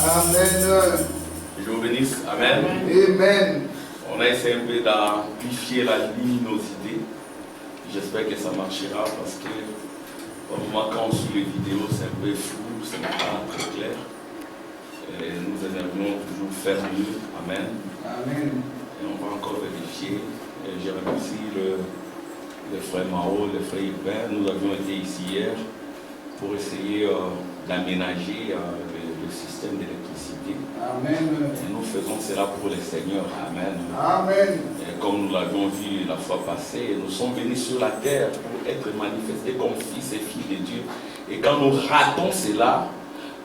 Amen. Que Dieu vous bénisse. Amen. Amen. On a essayé un peu d'amplifier la luminosité. J'espère que ça marchera parce que au moment quand on suit les vidéos, c'est un peu flou, ce n'est pas très clair. Et nous aimerions toujours faire mieux. Amen. Amen. Et on va encore vérifier. Et je remercie le frère Mao, le frère Yves. Nous avions été ici hier pour essayer d'aménager le système d'électricité. Amen. Et nous faisons cela pour le Seigneur. Amen. Amen. Et comme nous l'avions vu la fois passée, nous sommes venus sur la terre pour être manifestés comme fils et filles de Dieu. Et quand nous ratons cela,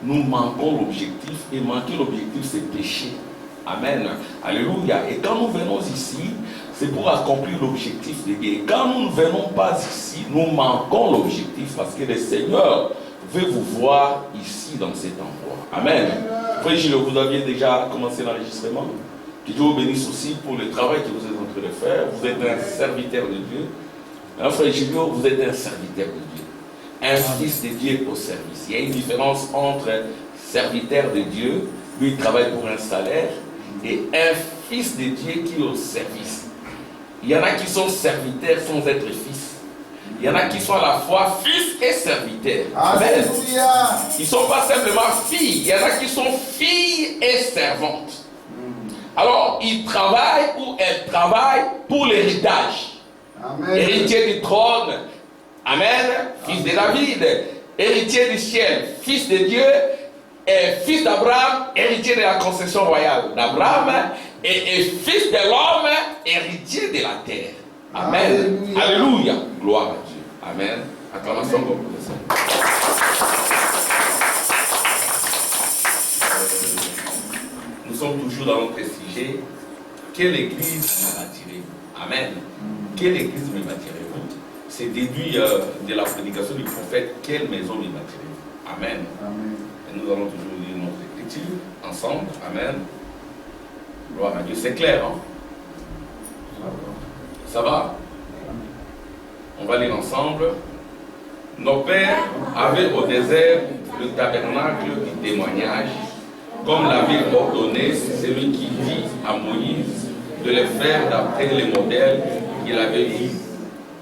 nous manquons l'objectif. Et manquer l'objectif, c'est pécher. Amen. Alléluia. Et quand nous venons ici, c'est pour accomplir l'objectif de Dieu. Et quand nous ne venons pas ici, nous manquons l'objectif parce que le Seigneur veut vous voir ici dans cet endroit. Amen. Frère Gilles, vous aviez déjà commencé l'enregistrement. Que Dieu vous bénisse aussi pour le travail que vous êtes en train de faire. Vous êtes un serviteur de Dieu. Hein, frère Gilles, vous êtes un serviteur de Dieu. Un fils de Dieu au service. Il y a une différence entre serviteur de Dieu, lui il travaille pour un salaire, et un fils de Dieu qui est au service. Il y en a qui sont serviteurs sans être fils. Il y en a qui sont à la fois fils et serviteurs. Amen. Ils ne sont pas simplement filles. Il y en a qui sont filles et servantes. Alors, ils travaillent ou elles travaillent pour l'héritage. Héritier du trône. Amen. Fils de David. Héritier du ciel. Fils de Dieu. Et fils d'Abraham. Héritier de la concession royale d'Abraham. Et fils de l'homme. Héritier de la terre. Amen. Alléluia. Alléluia. Gloire à Dieu. Amen. Acclamation pour le Seigneur. Nous sommes toujours dans notre sujet. Quelle église m'attirez-vous? Amen. Quelle église me m'attirez-vous? C'est déduit de la prédication du prophète. Quelle maison me m'attirez-vous? Amen. Amen. Et nous allons toujours lire notre écriture ensemble. Amen. Gloire à Dieu. C'est clair, hein? Ça va? On va lire ensemble. Nos pères avaient au désert le tabernacle du témoignage, comme l'avait ordonné celui qui dit à Moïse de le faire d'après les modèles qu'il avait vus.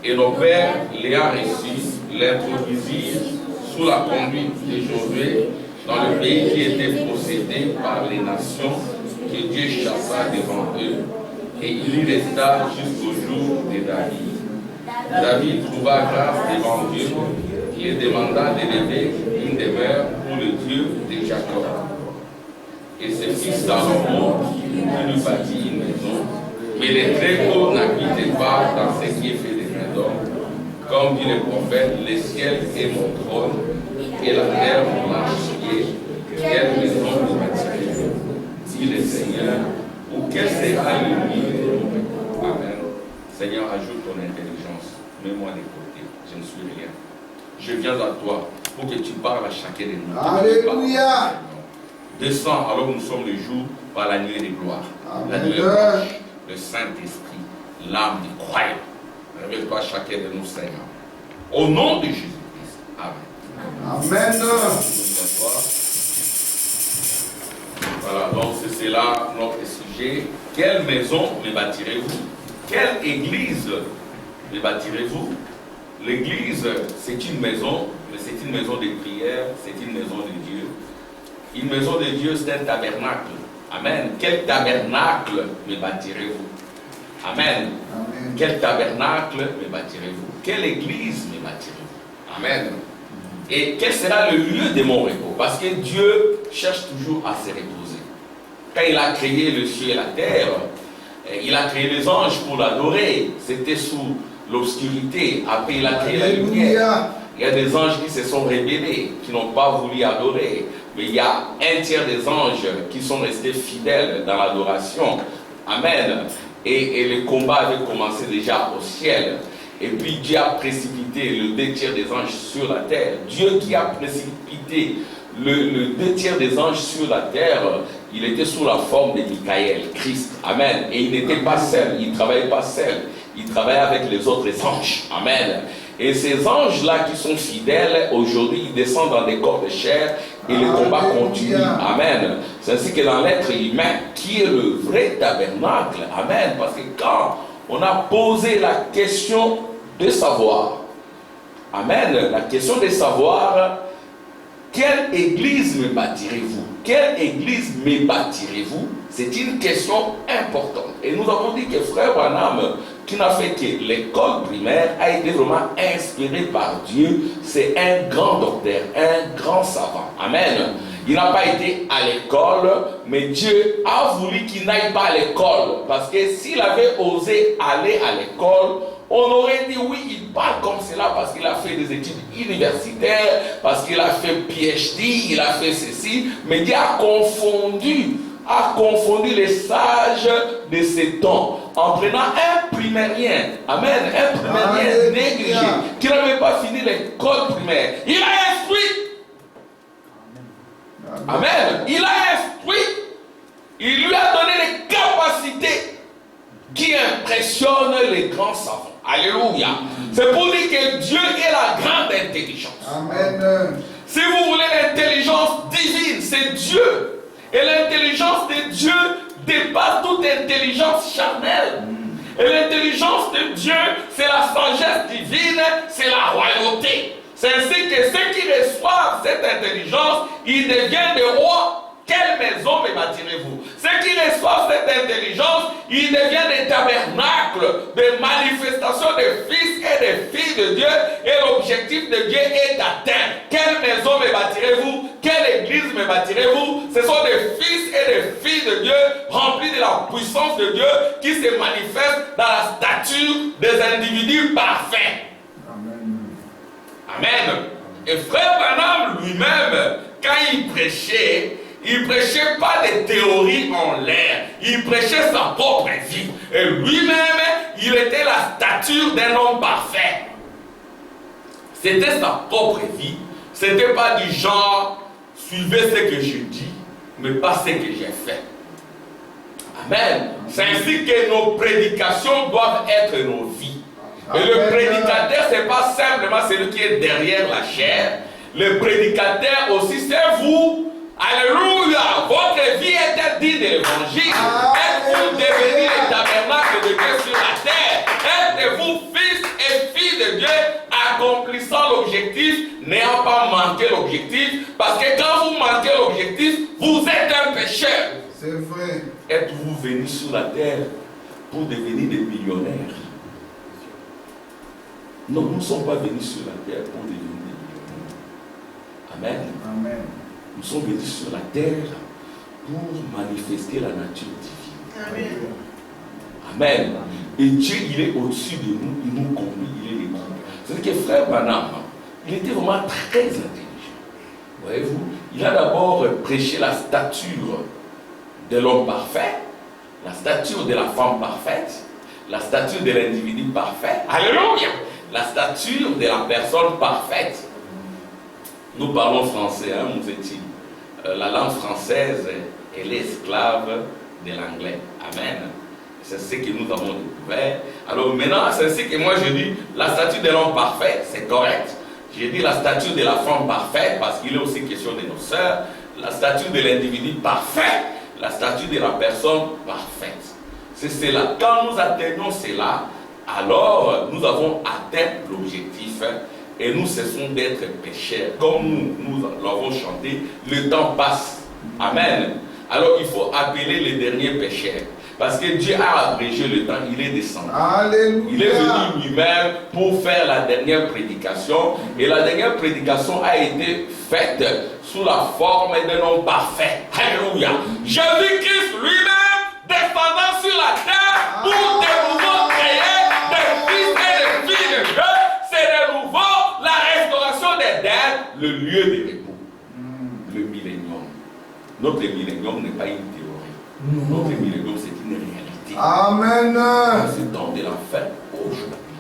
Et nos pères, l'ayant reçu, l'introduisirent sous la conduite de Josué dans le pays qui était possédé par les nations que Dieu chassa devant eux. Et il y resta jusqu'au jour de David. David trouva grâce devant Dieu qui lui demanda d'élever une demeure pour le Dieu de Jacob. Et ses fils Salomon lui bâtit une maison, mais les très hauts n'habitaient pas dans ce qui est fait des mains d'hommes. Comme dit le prophète, le ciel est mon trône et la terre mon marchepied. Quelle maison vous m'attirez-vous? dit le Seigneur, ou quel sera le milieu de mon repos. Amen. Seigneur, ajoute ton intelligence. Mets-moi de côté. Je ne suis rien. Je viens à toi pour que tu parles à chacun de nous. Alléluia. Descends alors nous sommes le jour par la nuit de gloire. La nuit Amen. le Saint-Esprit, l'âme du croyant. Révèle-toi chacun de nous, Seigneur. Au nom de Jésus-Christ. Amen. Amen. Voilà, donc c'est cela notre sujet. Quelle maison me bâtirez-vous? Quelle église me bâtirez-vous? L'église, c'est une maison, mais c'est une maison de prière, c'est une maison de Dieu. Une maison de Dieu, c'est un tabernacle. Amen. Quel tabernacle me bâtirez-vous? Amen. Amen. Quel tabernacle me bâtirez-vous? Quelle église me bâtirez-vous? Amen. Et quel sera le lieu de mon repos? Parce que Dieu cherche toujours à se reposer. Quand il a créé le ciel et la terre, il a créé les anges pour l'adorer. C'était sous l'obscurité. Après, il a créé la lumière. Il y a des anges qui se sont rebellés, qui n'ont pas voulu adorer. Mais il y a un tiers des anges qui sont restés fidèles dans l'adoration. Amen. Et le combat avait commencé déjà au ciel. Et puis Dieu a précipité le 2 tiers des anges sur la terre. Dieu qui a précipité le 2 tiers des anges sur la terre, il était sous la forme de Michael, Christ. Amen. Et il n'était pas seul, il ne travaillait pas seul. Il travaillait avec les autres anges. Amen. Et ces anges-là qui sont fidèles, aujourd'hui, ils descendent dans des corps de chair et le combat continue. Amen. C'est ainsi que dans l'être humain, qui est le vrai tabernacle. Amen. Parce que quand on a posé la question de savoir, amen, la question de savoir, quelle église me bâtirez-vous? Quelle église me bâtirez-vous? C'est une question importante. Et nous avons dit que frère Branham, qui n'a fait que l'école primaire, a été vraiment inspiré par Dieu. C'est un grand docteur, un grand savant. Amen. Il n'a pas été à l'école, mais Dieu a voulu qu'il n'aille pas à l'école. Parce que s'il avait osé aller à l'école, on aurait dit oui, il parle comme cela parce qu'il a fait des études universitaires, parce qu'il a fait PhD, il a fait ceci, mais Dieu a confondu les sages de ces temps en prenant un primérien, amen, un primérien négligé, qui n'avait pas fini l'école primaire. Il a instruit. Amen. Il a instruit. Il lui a donné les capacités qui impressionnent les grands savants. Alléluia. C'est pour dire que Dieu est la grande intelligence. Amen. Si vous voulez l'intelligence divine, c'est Dieu. Et l'intelligence de Dieu dépasse toute intelligence charnelle. Et l'intelligence de Dieu, c'est la sagesse divine, c'est la royauté. C'est ainsi que ceux qui reçoivent cette intelligence, ils deviennent des rois. Quelle maison me bâtirez-vous? Ceux qui reçoivent cette intelligence, ils deviennent des tabernacles, des manifestations des fils et des filles de Dieu, et l'objectif de Dieu est atteint. Quelle maison me bâtirez-vous? Quelle église me bâtirez-vous? Ce sont des fils et des filles de Dieu, remplis de la puissance de Dieu, qui se manifestent dans la stature des individus parfaits. Amen. Amen. Et frère Branham lui-même, quand il prêchait pas des théories en l'air, il prêchait sa propre vie. Et lui-même, il était la stature d'un homme parfait. C'était sa propre vie. C'était pas du genre, suivez ce que je dis, mais pas ce que j'ai fait. Amen. C'est ainsi que nos prédications doivent être nos vies. Et le prédicateur, ce n'est pas simplement celui qui est derrière la chair. Le prédicateur aussi, c'est vous. Alléluia. Votre vie est digne de l'évangile. Êtes-vous devenus les tabernacles de Dieu sur la terre? Êtes-vous fils et filles de Dieu accomplissant l'objectif, n'ayant pas manqué l'objectif? Parce que quand vous manquez l'objectif, vous êtes un pécheur. C'est vrai. Êtes-vous venus sur la terre pour devenir des millionnaires? Non, nous ne sommes pas venus sur la terre pour devenir des millionnaires. Amen. Amen. Nous sommes venus sur la terre pour manifester la nature divine. Amen. Amen. Et Dieu, il est au-dessus de nous, il nous conduit, il est l'équilibre. C'est-à-dire que frère Branham, il était vraiment très intelligent. Voyez-vous, il a d'abord prêché la stature de l'homme parfait, la stature de la femme parfaite, la stature de l'individu parfait. Alléluia! La stature de la personne parfaite. Nous parlons français, hein, nous étions. La langue française, elle est esclave de l'anglais. Amen. C'est ce que nous avons découvert. Alors maintenant, c'est ce que moi je dis, la stature de l'homme parfait, c'est correct. J'ai dit la stature de la femme parfaite, parce qu'il est aussi question de nos sœurs. La stature de l'individu parfait, la stature de la personne parfaite. C'est cela. Quand nous atteignons cela, alors nous avons atteint l'objectif et nous cessons d'être pécheurs. Comme nous l'avons chanté, le temps passe. Amen. Alors il faut appeler les derniers pécheurs. Parce que Dieu a abrégé le temps, il est descendu. Alléluia. Il est venu lui-même pour faire la dernière prédication. Et la dernière prédication a été faite sous la forme d'un homme parfait. Alléluia. Jésus-Christ lui-même descendant sur la terre pour de nouveau créer des fils et des filles de Dieu. C'est de nouveau la restauration d'Éden, le lieu de repos. Le millénium. Notre millénium n'est pas une théorie. Notre millénium, c'est une réalité. Amen. Dans ce temps de la fin, aujourd'hui,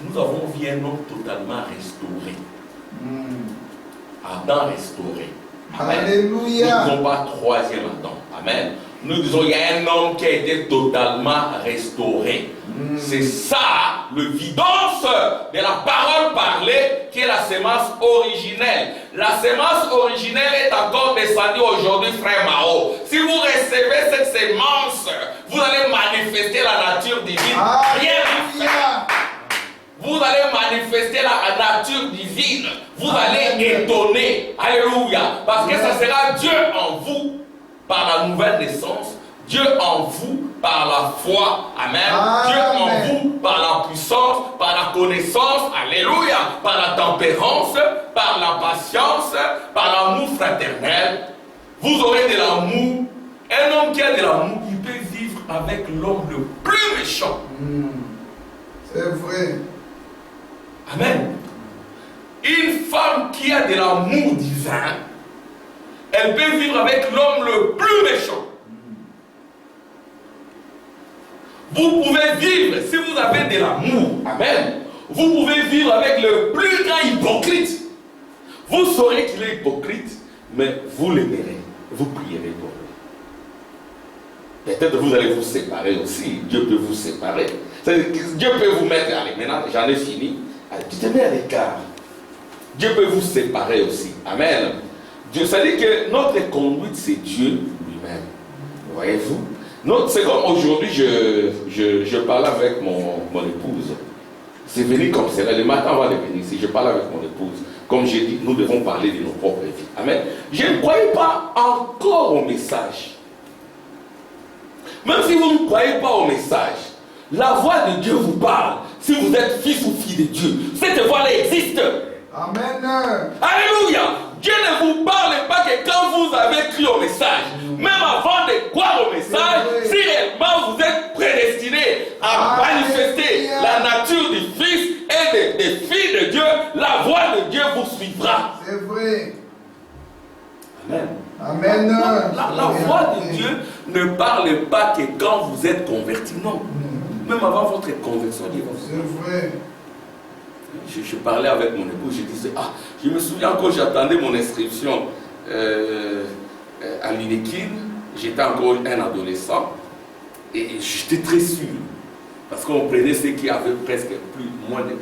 nous avons vu un homme totalement restauré. Adam restauré. Amen. Alléluia. Nous ne disons pas troisième Adam. Amen. Nous disons il y a un homme qui a été totalement restauré. C'est ça, le vidance de la parole parlée qui est la sémence originelle. La sémence originelle est encore descendue aujourd'hui, frère Mao. Si vous recevez cette sémence, vous allez manifester la nature divine. Rien à faire. Vous allez manifester la nature divine. Vous allez étonner. Alléluia. Parce que ça sera Dieu en vous par la nouvelle naissance. Dieu en vous par la foi. Amen. Dieu en vous par la puissance, par la connaissance. Alléluia. Par la tempérance, par la patience, par l'amour fraternel. Vous aurez de l'amour. Un homme qui a de l'amour, il peut vivre avec l'homme le plus méchant. C'est vrai. Amen. Une femme qui a de l'amour divin, elle peut vivre avec l'homme le plus méchant. Vous pouvez vivre, si vous avez de l'amour, amen, vous pouvez vivre avec le plus grand hypocrite. Vous saurez qu'il est hypocrite, mais vous l'aimerez, vous prierez pour lui. Peut-être vous allez vous séparer aussi, Dieu peut vous séparer. Dieu peut vous mettre, allez, maintenant j'en ai fini, allez, tu te mets à l'écart. Dieu peut vous séparer aussi, amen. Dieu, ça dit que notre conduite c'est Dieu lui-même, voyez-vous. C'est comme aujourd'hui, je parlais avec mon épouse. C'est venu comme cela. Le matin avant de venir ici, je parlais avec mon épouse. Comme j'ai dit, nous devons parler de nos propres vies. Amen. Je ne croyais pas encore au message. Même si vous ne croyez pas au message, la voix de Dieu vous parle. Si vous êtes fils ou fille de Dieu, cette voix-là existe. Amen. Alléluia. Dieu ne vous parle pas que quand vous avez cru au message. Même avant de croire au message, si réellement vous êtes prédestiné à manifester la nature du Fils et des filles de Dieu, la voix de Dieu vous suivra. C'est vrai. Amen. Amen. La voix de Dieu ne parle pas que quand vous êtes converti, non. Même avant votre conversion, Dieu va vous suivre. C'est vrai. Je parlais avec mon épouse, je disais, je me souviens quand j'attendais mon inscription à l'INEKIN, j'étais encore un adolescent et j'étais très sûr parce qu'on prenait ceux qui avaient presque plus moins de,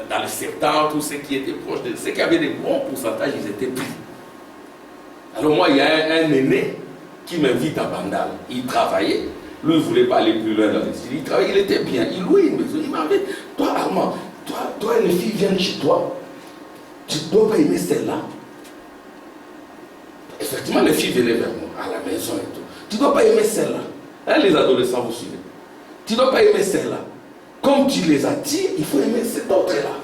dans les 70 ou ceux qui étaient proches de ceux qui avaient des bons pourcentages, ils étaient pris. Alors moi, il y a un aîné qui m'invite à Bandal. Il travaillait, lui il ne voulait pas aller plus loin dans les études. Il travaillait, il était bien, il louait une maison. Il m'a dit, toi Armand, toi et les filles viennent chez toi, tu ne dois pas aimer celle-là. Effectivement, les filles venaient vers moi, à la maison et tout. Tu ne dois pas aimer celle-là. Hein, les adolescents, vous suivez. Tu ne dois pas aimer celle-là. Comme tu les attires, il faut aimer cette autre-là.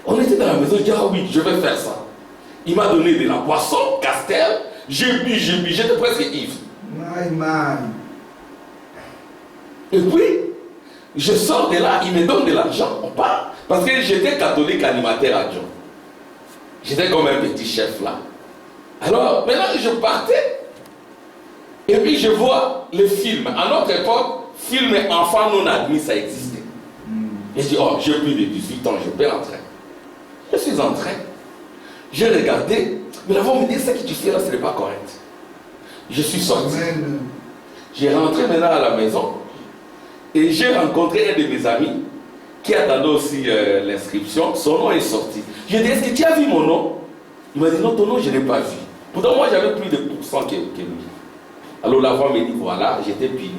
On était dans la maison, je dis, oui, je vais faire ça. Il m'a donné de la boisson, Castel, j'ai bu, j'étais presque ivre. Et puis, je sors de là, il me donne de l'argent, on part. Parce que j'étais catholique animateur adjoint. J'étais comme un petit chef là. Alors, maintenant, je partais. Et puis, je vois les films, à notre époque, film enfant non admis, ça existait. Et je dis, oh, j'ai plus de 18 ans, je peux entrer. Je suis entré. J'ai regardé, mais là, vous me dit, ce que tu fais là, ce n'est pas correct. Je suis sorti. Amen. J'ai rentré maintenant à la maison et j'ai rencontré un de mes amis qui attendait aussi l'inscription. Son nom est sorti. Je lui ai dit, est-ce que tu as vu mon nom? Il m'a dit, non, ton nom, je n'ai pas vu. Pourtant, moi, j'avais plus de pourcents que lui. Alors la voix me dit, voilà, j'étais puni.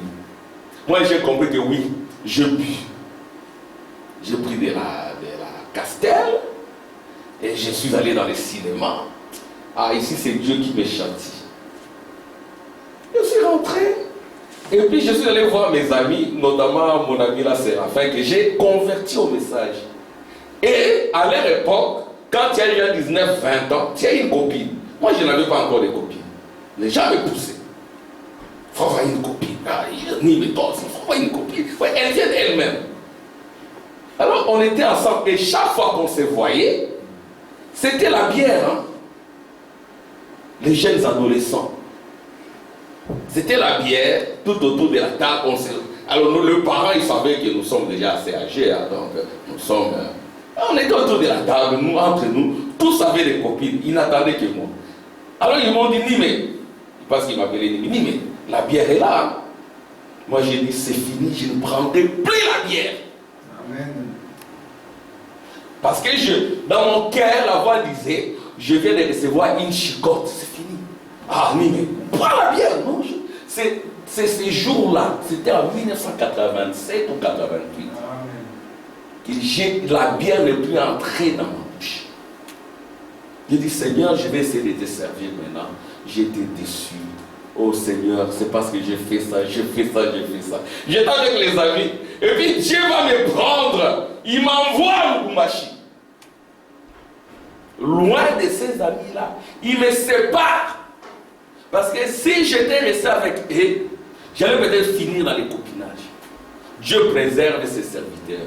Moi, j'ai compris que oui, je bus. J'ai pris de la Castel et je suis allé dans le cinéma. Ah, ici, c'est Dieu qui me châtie. Je suis rentré. Et puis, je suis allé voir mes amis, notamment mon ami là, Séraphin, que j'ai converti au message. Et à leur époque, quand tu as eu 19, 20 ans, tu as une copine. Moi, je n'avais pas encore de copine. Les gens me poussaient. Il faut avoir une copine. Ah, ni mes doses, il faut avoir une copine. Ouais, elle vient d'elle-même. Alors, on était ensemble et chaque fois qu'on se voyait, c'était la bière. Hein? Les jeunes adolescents. C'était la bière tout autour de la table. Alors, nous, les parents, ils savaient que nous sommes déjà assez âgés. Hein, donc, nous sommes. On était autour de la table, nous, entre nous. Tous avaient des copines. Ils n'attendaient que moi. Alors, ils m'ont dit, Nimé. Parce qu'ils m'appelaient Nimé. La bière est là. Hein? Moi, j'ai dit, c'est fini, je ne prendrai plus la bière. Amen. Parce que dans mon cœur, la voix disait, je viens de recevoir une chicotte, c'est fini. Ah, mais prends la bière, non? C'est ces jours-là, c'était en 1987 ou 88, que la bière n'est plus entrée dans ma bouche. J'ai dit, Seigneur, je vais essayer de te servir maintenant. J'étais déçu. Oh Seigneur, c'est parce que j'ai fait ça, j'ai fait ça, j'ai fait ça. J'étais avec les amis. Et puis Dieu va me prendre. Il m'envoie à Lubumbashi. Loin de ces amis-là. Il me sépare. Parce que si j'étais resté avec eux, j'allais peut-être finir dans les copinages. Dieu préserve ses serviteurs.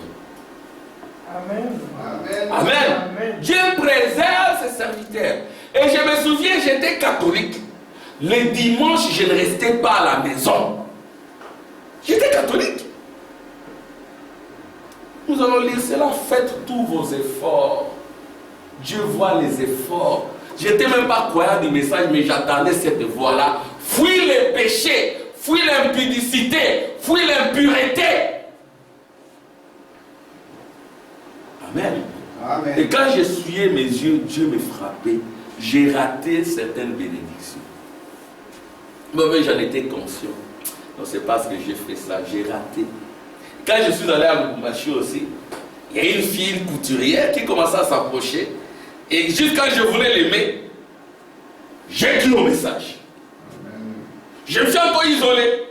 Amen. Amen. Amen. Amen. Dieu préserve ses serviteurs. Et je me souviens, j'étais catholique. Les dimanches, je ne restais pas à la maison. J'étais catholique. Nous allons lire cela. Faites tous vos efforts. Dieu voit les efforts. Je n'étais même pas croyant du message, mais j'attendais cette voix-là. Fuis les péchés, fuis l'impudicité, fuis l'impureté. Amen. Amen. Et quand j'essuyais mes yeux, Dieu me frappait. J'ai raté certaines bénédictions. Mais j'en étais conscient. Non, c'est parce que j'ai fait ça, j'ai raté. Quand je suis allé à Lubumbashi aussi, il y a une fille, une couturière, qui commençait à s'approcher. Et juste quand je voulais l'aimer, j'ai dit au message. Amen. Je me suis encore isolé.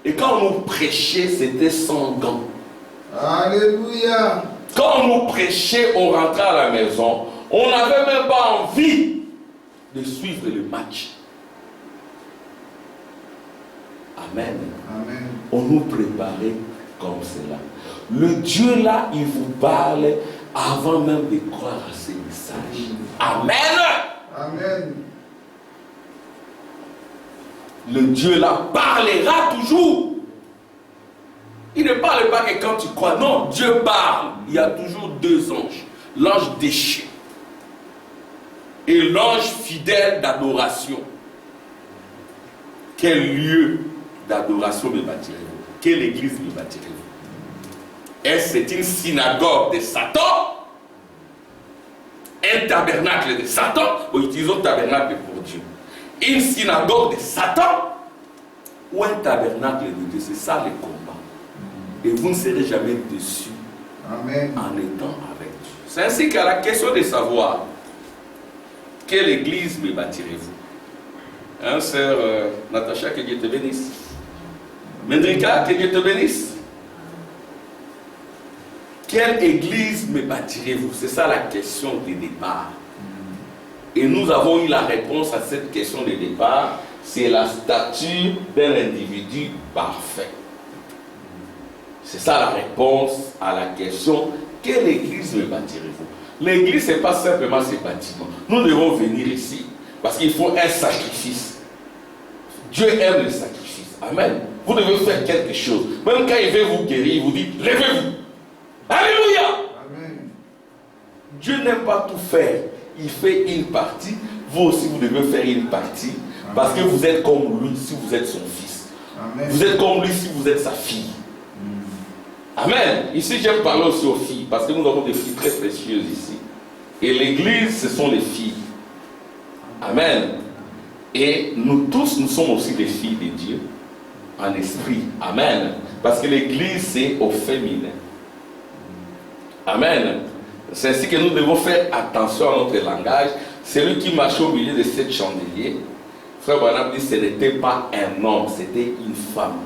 Et quand on nous prêchait, c'était sans gants. Alléluia. Quand on nous prêchait, on rentrait à la maison. On n'avait même pas envie de suivre le match. Amen. Amen. On nous préparait comme cela. Le Dieu là, il vous parle avant même de croire à ces messages. Amen. Amen. Le Dieu là parlera toujours. Il ne parle pas que quand tu crois. Non, Dieu parle. Il y a toujours deux anges. L'ange déchu et l'ange fidèle d'adoration. Quel lieu d'adoration me bâtirez-vous? Quelle église me bâtirez-vous? Est-ce c'est une synagogue de Satan? Un tabernacle de Satan? Ou utilisons tabernacle pour Dieu. Une synagogue de Satan? Ou un tabernacle de Dieu? C'est ça le combat. Et vous ne serez jamais déçus Amen. en étant avec Dieu. C'est ainsi qu'à la question de savoir quelle église me bâtirez-vous? Hein, sœur Natacha, que Dieu te bénisse. Mendrika, que Dieu te bénisse. Quelle église me bâtirez-vous? C'est ça la question de départ. Et nous avons eu la réponse à cette question de départ. C'est la stature d'un individu parfait. C'est ça la réponse à la question, quelle église me bâtirez-vous? L'église, ce n'est pas simplement ces bâtiments. Nous devons venir ici parce qu'il faut un sacrifice. Dieu aime le sacrifice. Amen. Vous devez faire quelque chose. Même quand il veut vous guérir, il vous dit, levez-vous. Alléluia. Amen. Dieu n'aime pas tout faire. Il fait une partie. Vous aussi, vous devez faire une partie. Parce que vous êtes comme lui si vous êtes son fils. Amen. Vous êtes comme lui si vous êtes sa fille. Amen. Ici, j'aime parler aussi aux filles. Parce que nous avons des filles très précieuses ici. Et l'église, ce sont les filles. Amen. Et nous tous, nous sommes aussi des filles de Dieu. En esprit. Amen. Parce que l'église, c'est au féminin. Amen. C'est ainsi que nous devons faire attention à notre langage. Celui qui marchait au milieu de 7 chandeliers, Frère Branham dit, ce n'était pas un homme, c'était une femme.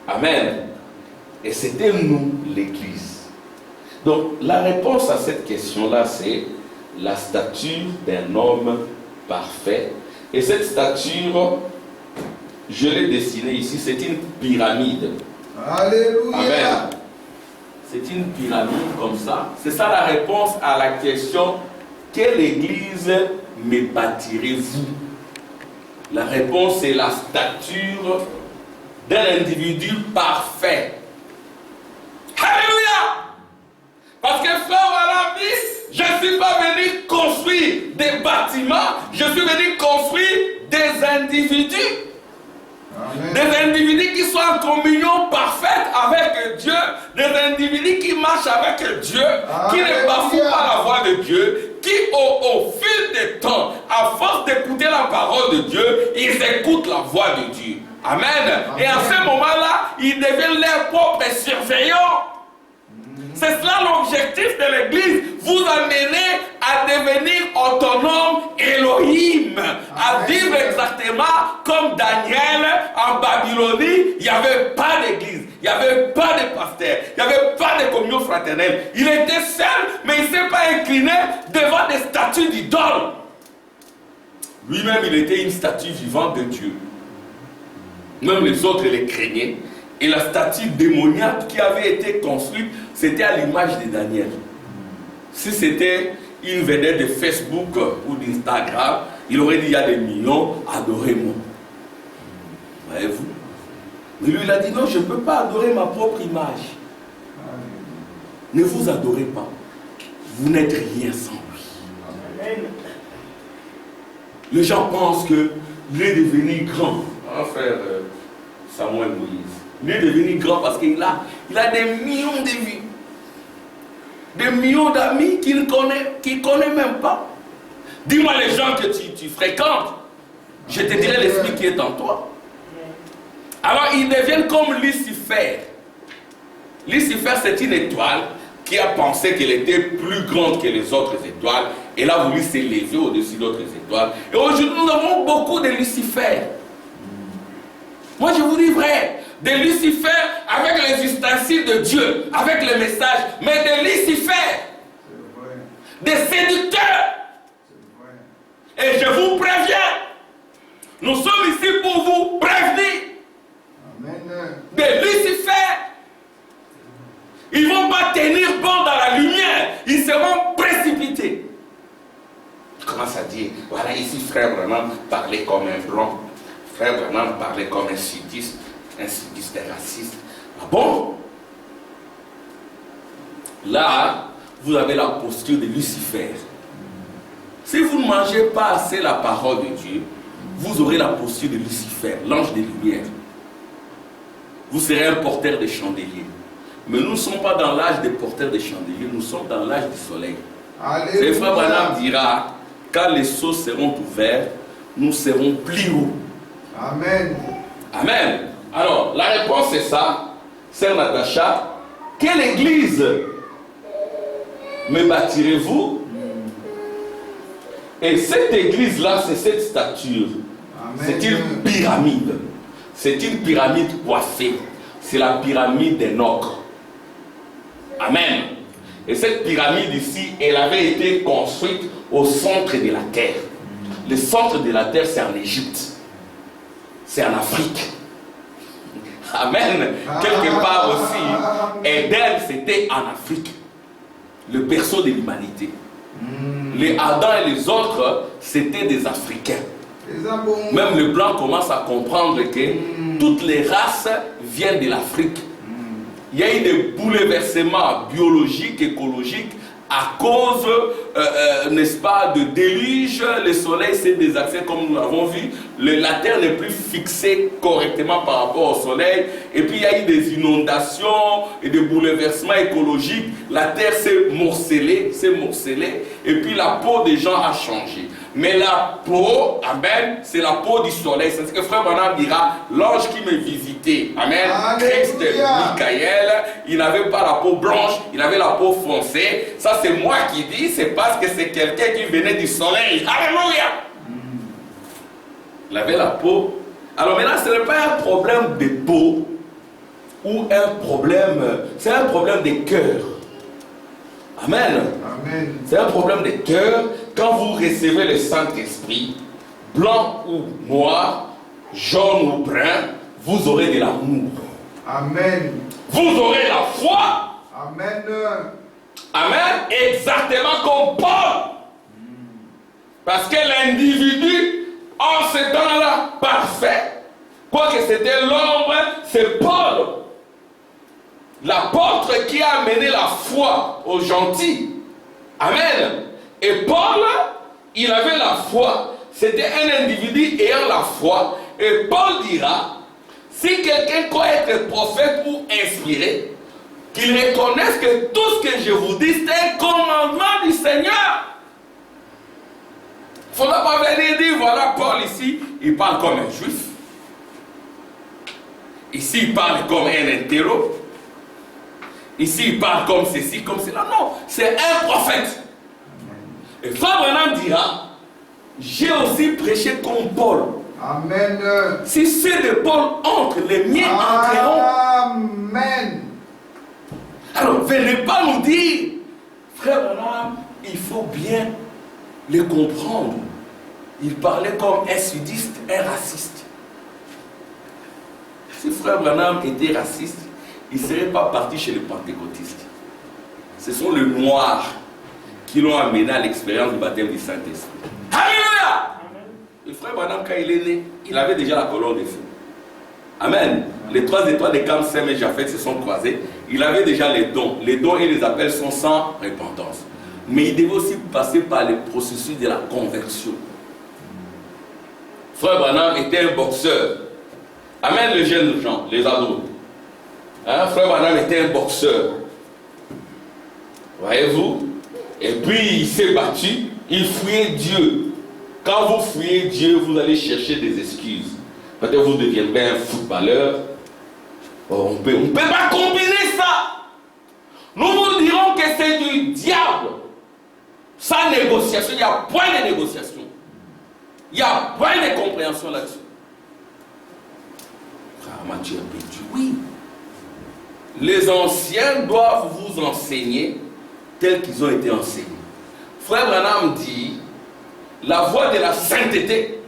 Amen. Et c'était nous, l'église. Donc, la réponse à cette question-là, c'est la stature d'un homme parfait. Et cette stature, je l'ai dessinée ici, c'est une pyramide. Alléluia. Amen. C'est une pyramide comme ça. C'est ça la réponse à la question, quelle église me bâtirez-vous? La réponse, c'est la stature d'un individu parfait. Alléluia! Parce que frère Branham dit, je ne suis pas venu construire des bâtiments, je suis venu construire des individus. Amen. Des individus qui sont en communion parfaite avec Dieu, des individus qui marchent avec Dieu, qui ne bafouent pas la voix de Dieu, qui au fil des temps, à force d'écouter la parole de Dieu, ils écoutent la voix de Dieu. Amen. Et à ce moment-là, ils deviennent leurs propres surveillants. C'est cela l'objectif de l'église, vous amener à devenir autonome Elohim, à vivre exactement comme Daniel en Babylonie. Il n'y avait pas d'église, il n'y avait pas de pasteur, il n'y avait pas de communion fraternelle. Il était seul, mais il ne s'est pas incliné devant des statues d'idoles. Lui-même, il était une statue vivante de Dieu. Même les autres les craignaient. Et la statue démoniaque qui avait été construite, c'était à l'image de Daniel. Si c'était une vedette de Facebook ou d'Instagram, il aurait dit, il y a des millions, adorez-moi. Voyez-vous? Mais lui, il a dit, non, je ne peux pas adorer ma propre image. Ne vous adorez pas. Vous n'êtes rien sans lui. Amen. Les gens pensent qu'il est devenu grand. Hein, frère Samuel Moïse. Il est devenu grand parce qu'il a des millions de vues. Des millions d'amis qu'il ne connaît même pas. Dis-moi les gens que tu fréquentes. Je te dirai l'esprit qui est en toi. Alors ils deviennent comme Lucifer. Lucifer, c'est une étoile qui a pensé qu'elle était plus grande que les autres étoiles. Elle a voulu s'élever au-dessus d'autres étoiles. Et aujourd'hui, nous avons beaucoup de Lucifer. Moi, je vous dis vrai. De Lucifer avec les ustensiles de Dieu, avec le message, mais de Lucifer, des séducteurs. Et je vous préviens, nous sommes ici pour vous prévenir. Amen. De Lucifer, ils ne vont pas tenir bon dans la lumière, ils seront précipités. Je commence à dire, voilà ici frère Branham parlait comme un blanc, frère Branham parlait comme un sudiste raciste. Ah bon? Là, vous avez la posture de Lucifer. Si vous ne mangez pas assez la parole de Dieu, vous aurez la posture de Lucifer, l'ange des lumières. Vous serez un porteur de chandeliers. Mais nous ne sommes pas dans l'âge des porteurs de chandeliers, nous sommes dans l'âge du soleil. C'est frère Branham dira, quand les seaux seront ouverts, nous serons plus hauts. Amen. Amen. Alors, la réponse est ça, sœur Natacha. Quelle église me bâtirez-vous? Et cette église-là, c'est cette stature. C'est une pyramide. C'est une pyramide coiffée. C'est la pyramide d'Enoch. Amen. Et cette pyramide ici, elle avait été construite au centre de la terre. Le centre de la terre, c'est en Égypte. C'est en Afrique. Amen. Quelque part aussi, Éden, c'était en Afrique. Le berceau de l'humanité. Les Adam et les autres, c'était des Africains. C'est ça bon. Même les Blancs commencent à comprendre que toutes les races viennent de l'Afrique. Il y a eu des bouleversements biologiques, écologiques, à cause, n'est-ce pas, de déluge. Le soleil s'est désaxé comme nous l'avons vu. La terre n'est plus fixée correctement par rapport au soleil. Et puis il y a eu des inondations et des bouleversements écologiques. La terre s'est morcelée. Et puis la peau des gens a changé. Mais la peau, amen, c'est la peau du soleil. C'est ce que Frère Branham dira, l'ange qui me visitait, amen, Christ Michael, il n'avait pas la peau blanche, il avait la peau foncée. Ça c'est moi qui dis, c'est parce que c'est quelqu'un qui venait du soleil. Alléluia. Il avait la peau. Alors maintenant, ce n'est pas un problème de peau ou un problème, c'est un problème de cœur. Amen. Amen. C'est un problème de cœur. Quand vous recevez le Saint-Esprit, blanc ou noir, jaune ou brun, vous aurez de l'amour. Amen. Vous aurez la foi. Amen. Amen. Exactement comme Paul. Parce que l'individu, en ce temps-là, parfait, quoique c'était l'ombre, c'est Paul. L'apôtre qui a amené la foi aux gentils. Amen. Et Paul, il avait la foi. C'était un individu ayant la foi. Et Paul dira, si quelqu'un croit être prophète ou inspiré, qu'il reconnaisse que tout ce que je vous dis, c'est un commandement du Seigneur. Il ne faudra pas venir dire, voilà Paul ici, il parle comme un juif. Ici, il parle comme un hétéro. Ici, il parle comme ceci, comme cela. Non, c'est un prophète. Et Frère Branham dira, j'ai aussi prêché comme Paul. Amen. Si ceux de Paul entrent, les miens entreront. Amen. Alors, venez pas nous dire, Frère Branham, il faut bien les comprendre. Il parlait comme un sudiste, un raciste. Si Frère Branham était raciste, il ne serait pas parti chez les pentecôtistes. Ce sont les Noirs qui l'ont amené à l'expérience du baptême du Saint-Esprit. Alléluia! Le Frère Branham, quand il est né, il avait déjà la colonne de feu. Amen. Les 3 étoiles de Cam, Sem et Japheth se sont croisées. Il avait déjà les dons. Les dons et les appels sont sans repentance. Mais il devait aussi passer par le processus de la conversion. Frère Branham était un boxeur. Amen, les jeunes gens, les ados. Hein? Frère Branham était un boxeur. Voyez-vous? Et puis il s'est battu, il fuyait Dieu. Quand vous fuyez Dieu, vous allez chercher des excuses. Peut-être vous deviendrez un footballeur. On peut pas combiner ça. Nous vous dirons que c'est du diable. Sans négociation, il n'y a point de négociation. Il n'y a point de compréhension là-dessus. Frère Mathieu a dit oui. Les anciens doivent vous enseigner tels qu'ils ont été enseignés. Frère Branham dit, la voie de la sainteté,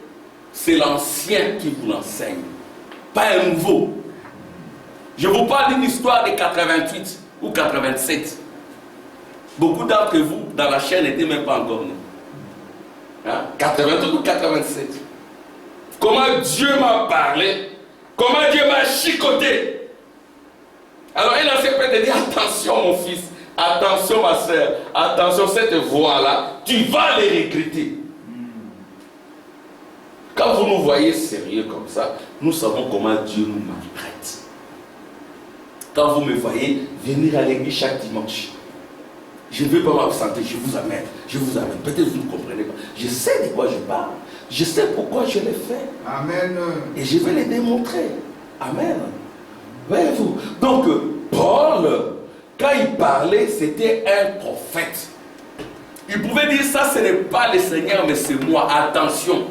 c'est l'ancien qui vous l'enseigne, pas un nouveau. Je vous parle d'une histoire de 88 ou 87. Beaucoup d'entre vous, dans la chaîne, n'étaient même pas encore nés. Hein? 88 ou 87. Comment Dieu m'a parlé, comment Dieu m'a chicoté. Alors il a fait peut te dire, attention mon fils, attention ma soeur, attention cette voie-là, tu vas les regretter. Quand vous nous voyez sérieux comme ça, nous savons comment Dieu nous maltraite. Quand vous me voyez venir à l'église chaque dimanche, je ne veux pas m'absenter, je vous amène. Peut-être que vous ne comprenez pas. Je sais de quoi je parle. Je sais pourquoi je l'ai fait. Amen. Et je vais les démontrer. Amen. Voyez-vous. Donc, Paul, quand il parlait, c'était un prophète. Il pouvait dire ça, ce n'est pas le Seigneur, mais c'est moi. Attention.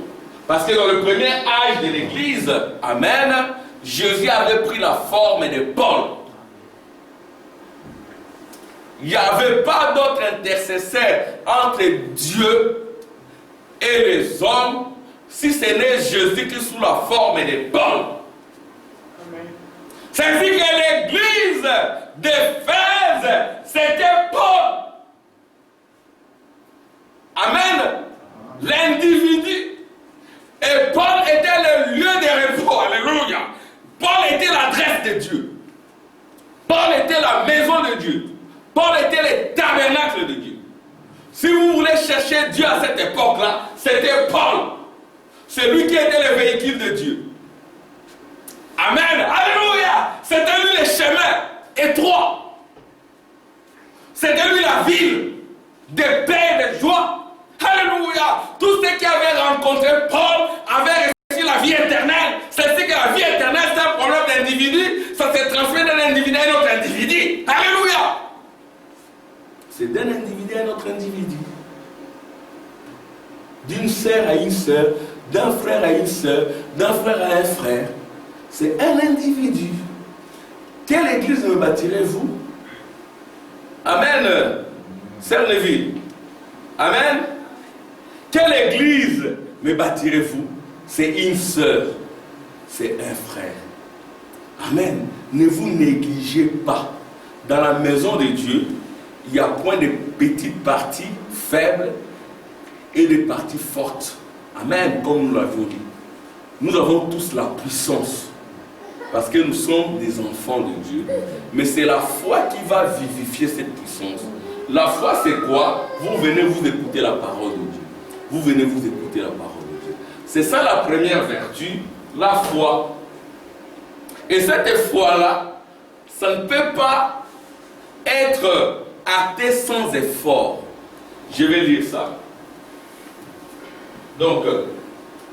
Parce que dans le premier âge de l'Église, amen, Jésus avait pris la forme de Paul. Il n'y avait pas d'autre intercesseur entre Dieu et les hommes, si ce n'est Jésus qui est sous la forme de Paul. C'est-à-dire que l'église d'Éphèse, c'était Paul. Amen. L'individu. Et Paul était le tabernacle de Dieu. Si vous voulez chercher Dieu à cette époque-là, c'était Paul. C'est lui qui était le véhicule de Dieu. Amen. Alléluia. C'était lui le chemin étroit. C'était lui la ville de paix et de joie. Alléluia. Tous ceux qui avaient rencontré Paul avaient reçu la vie éternelle. C'est ce que la vie éternelle, c'est un problème d'individu. Ça se transmet d'un individu à un autre individu. Alléluia. C'est d'un individu à un autre individu. D'une sœur à une sœur, d'un frère à une sœur, d'un frère à un frère. C'est un individu. Quelle église me bâtirez-vous? Amen. Sœur Neville. Amen. Quelle église me bâtirez-vous? C'est une sœur. C'est un frère. Amen. Ne vous négligez pas. Dans la maison de Dieu, il y a point de petites parties faibles et des parties fortes. Amen, comme nous l'avons dit. Nous avons tous la puissance. Parce que nous sommes des enfants de Dieu. Mais c'est la foi qui va vivifier cette puissance. La foi, c'est quoi? Vous venez vous écouter la parole de Dieu. Vous venez vous écouter la parole de Dieu. C'est ça la première vertu, la foi. Et cette foi-là, ça ne peut pas être acté sans effort. Je vais lire ça. Donc,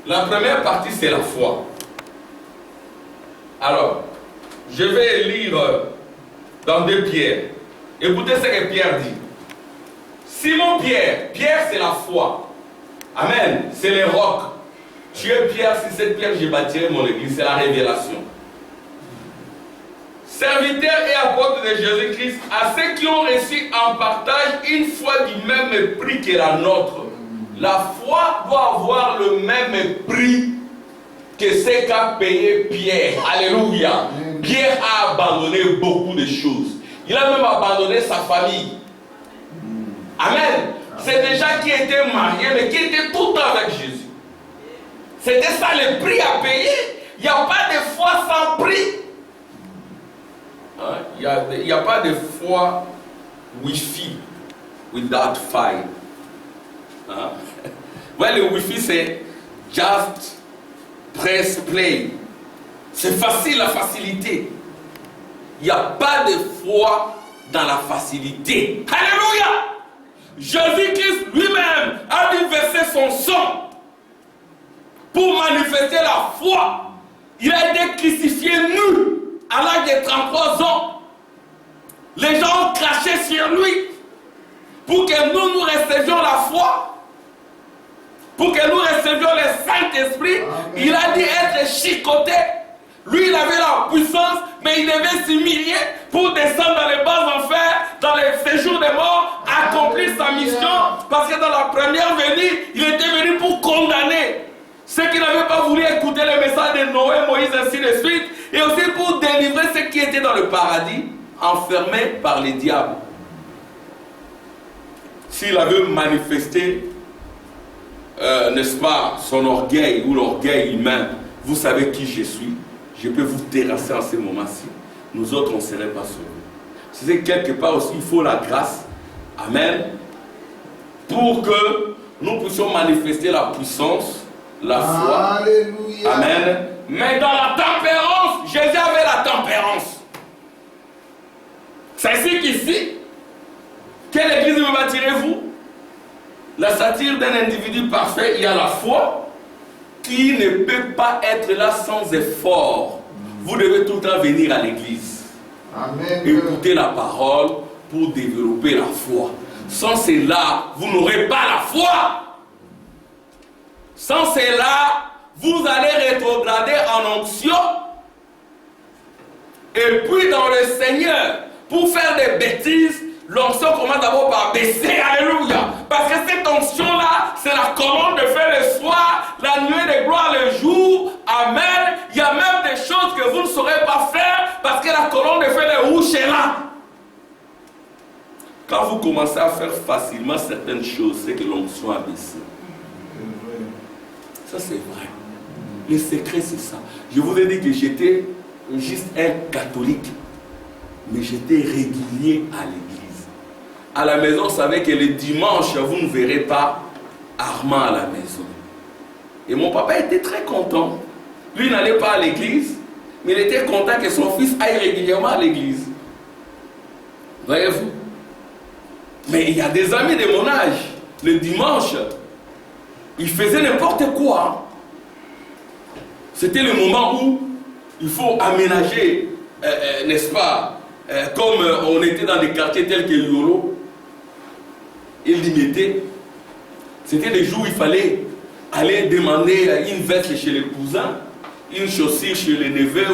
la première partie, c'est la foi. Alors, je vais lire dans 2 Pierre. Écoutez ce que Pierre dit. Simon Pierre, Pierre c'est la foi. Amen, c'est le roc. Tu es Pierre, si cette pierre je bâtirai mon église, c'est la révélation. Serviteur et apôtre de Jésus-Christ, à ceux qui ont reçu en partage une foi du même prix que la nôtre. La foi doit avoir le même prix que ce qu'a payé Pierre. Alléluia. Pierre a abandonné beaucoup de choses. Il a même abandonné sa famille. Amen. C'est des gens qui étaient mariés, mais qui étaient tout le temps avec Jésus. C'était ça le prix à payer. Il n'y a pas de foi sans prix. Il n'y a pas de foi Wi-Fi without fire. Ouais, le Wi-Fi c'est just press play. C'est facile, la facilité. Il n'y a pas de foi dans la facilité. Alléluia! Jésus-Christ lui-même a dû verser son sang pour manifester la foi. Il a été crucifié nu à l'âge de 33 ans. Les gens ont craché sur lui pour que nous recevions la foi, pour que nous recevions le Saint-Esprit. Il a dit être chicoté. Lui, il avait la puissance, mais il devait s'humilier pour descendre dans les bas enfers, dans les séjours des morts, accomplir sa mission. Parce que dans la première venue, il était venu pour condamner ceux qui n'avaient pas voulu écouter le message de Noé, Moïse, ainsi de suite, et aussi pour délivrer ceux qui étaient dans le paradis, enfermés par les diables. S'il avait manifesté, n'est-ce pas, son orgueil ou l'orgueil humain, vous savez qui je suis, je peux vous terrasser en ce moment-ci. Nous autres, on ne serait pas sauvés. C'est quelque part aussi, il faut la grâce. Amen. Pour que nous puissions manifester la puissance, la foi. Alléluia. Amen. Mais dans la tempérance, Jésus avait la tempérance. C'est ici qu'ici, quelle église me bâtirez-vous? La satire d'un individu parfait, il y a la foi qui ne peut pas être là sans effort. Vous devez tout le temps venir à l'église. Amen. Écouter la parole pour développer la foi. Sans cela, vous n'aurez pas la foi. Sans cela, vous allez rétrograder en onction. Et puis dans le Seigneur, pour faire des bêtises, l'onction commence d'abord par baisser. Alléluia. Parce que cette onction-là, c'est la colonne de feu le soir, la nuée de gloire le jour. Amen. Il y a même des choses que vous ne saurez pas faire parce que la colonne de feu le rouge est là. Quand vous commencez à faire facilement certaines choses, c'est que l'onction a baissé. Ça, c'est vrai. Le secret, c'est ça. Je vous ai dit que j'étais juste un catholique, mais j'étais régulier à l'église. à la maison savait que le dimanche, vous ne verrez pas Armand à la maison. Et mon papa était très content. Lui n'allait pas à l'église, mais il était content que son fils aille régulièrement à l'église. Voyez-vous? Mais il y a des amis de mon âge, le dimanche, ils faisaient n'importe quoi. C'était le moment où il faut aménager, n'est-ce pas, comme on était dans des quartiers tels que Yolo, et Limité. C'était les jours où il fallait aller demander une veste chez les cousins, une chaussure chez les neveux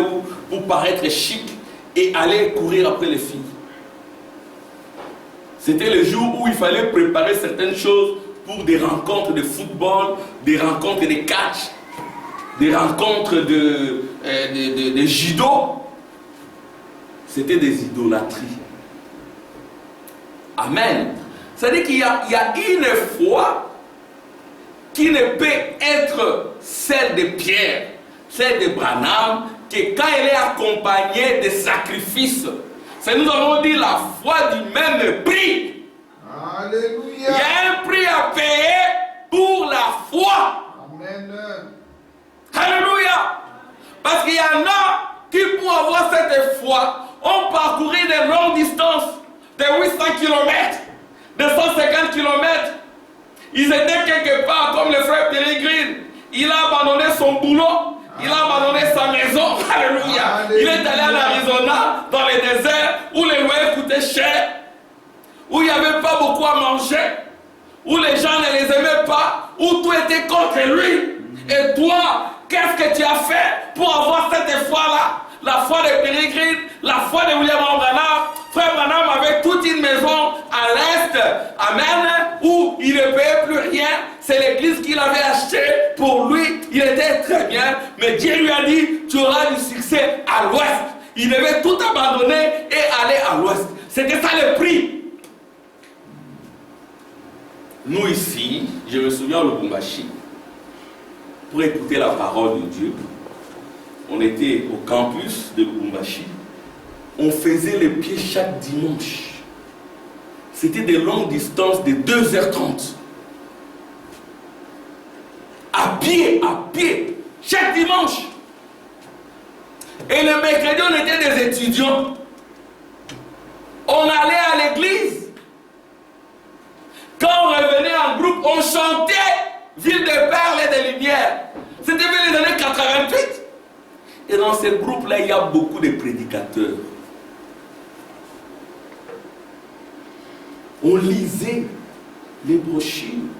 pour paraître chic et aller courir après les filles. C'était le jour où il fallait préparer certaines choses pour des rencontres de football, des rencontres de catch, des rencontres de judo. C'était des idolâtries. Amen. C'est-à-dire qu'il y a une foi qui ne peut être celle de Pierre, celle de Branham, que quand elle est accompagnée de sacrifices, c'est nous avons dit la foi du même prix. Alléluia. Il y a un prix à payer pour la foi. Amen. Alléluia. Parce qu'il y en a qui, pour avoir cette foi, ont parcouru de longues distances, de 800 km, de 150 km. Ils étaient quelque part comme le frère Pérégrine. Il a abandonné son boulot. Il a abandonné sa maison. Alléluia. Il est allé en Arizona, dans le désert, où les loyers coûtaient cher, où il n'y avait pas beaucoup à manger, où les gens ne les aimaient pas, où tout était contre lui. Et toi, qu'est-ce que tu as fait pour avoir cette foi-là? La foi de Pérégrine, la foi de William Branham. Frère Branham avait toute une maison à l'est, amen, où il ne payait plus rien. C'est l'église qu'il avait achetée pour lui. Il était très bien, mais Dieu lui a dit, tu auras du succès à l'ouest. Il devait tout abandonner et aller à l'ouest. C'était ça le prix. Nous ici, je me souviens au Lubumbashi, pour écouter la parole de Dieu, on était au campus de Lubumbashi. On faisait les pieds chaque dimanche. C'était des longues distances de 2h30. À pied, chaque dimanche. Et le mercredi, on était des étudiants. On allait à l'église. Quand on revenait en groupe, on chantait Ville de perles et de lumière. C'était vers les années 88. Et dans ce groupe-là, il y a beaucoup de prédicateurs. On lisait les brochures.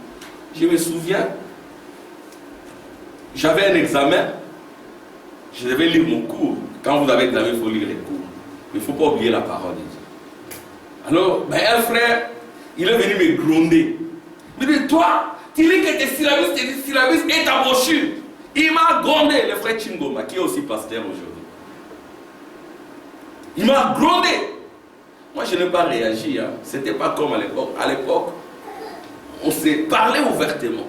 Je me souviens, j'avais un examen. Je devais lire mon cours. Quand vous avez examen, il faut lire les cours. Mais il ne faut pas oublier la parole de Dieu. Alors, un frère, il est venu me gronder. Il me dit, toi, tu lis que tes syllabus et ta brochure. Il m'a grondé, le frère Chingoma, qui est aussi pasteur aujourd'hui. Il m'a grondé. Moi, je n'ai pas réagi. Hein. Ce n'était pas comme à l'époque. À l'époque, on s'est parlé ouvertement.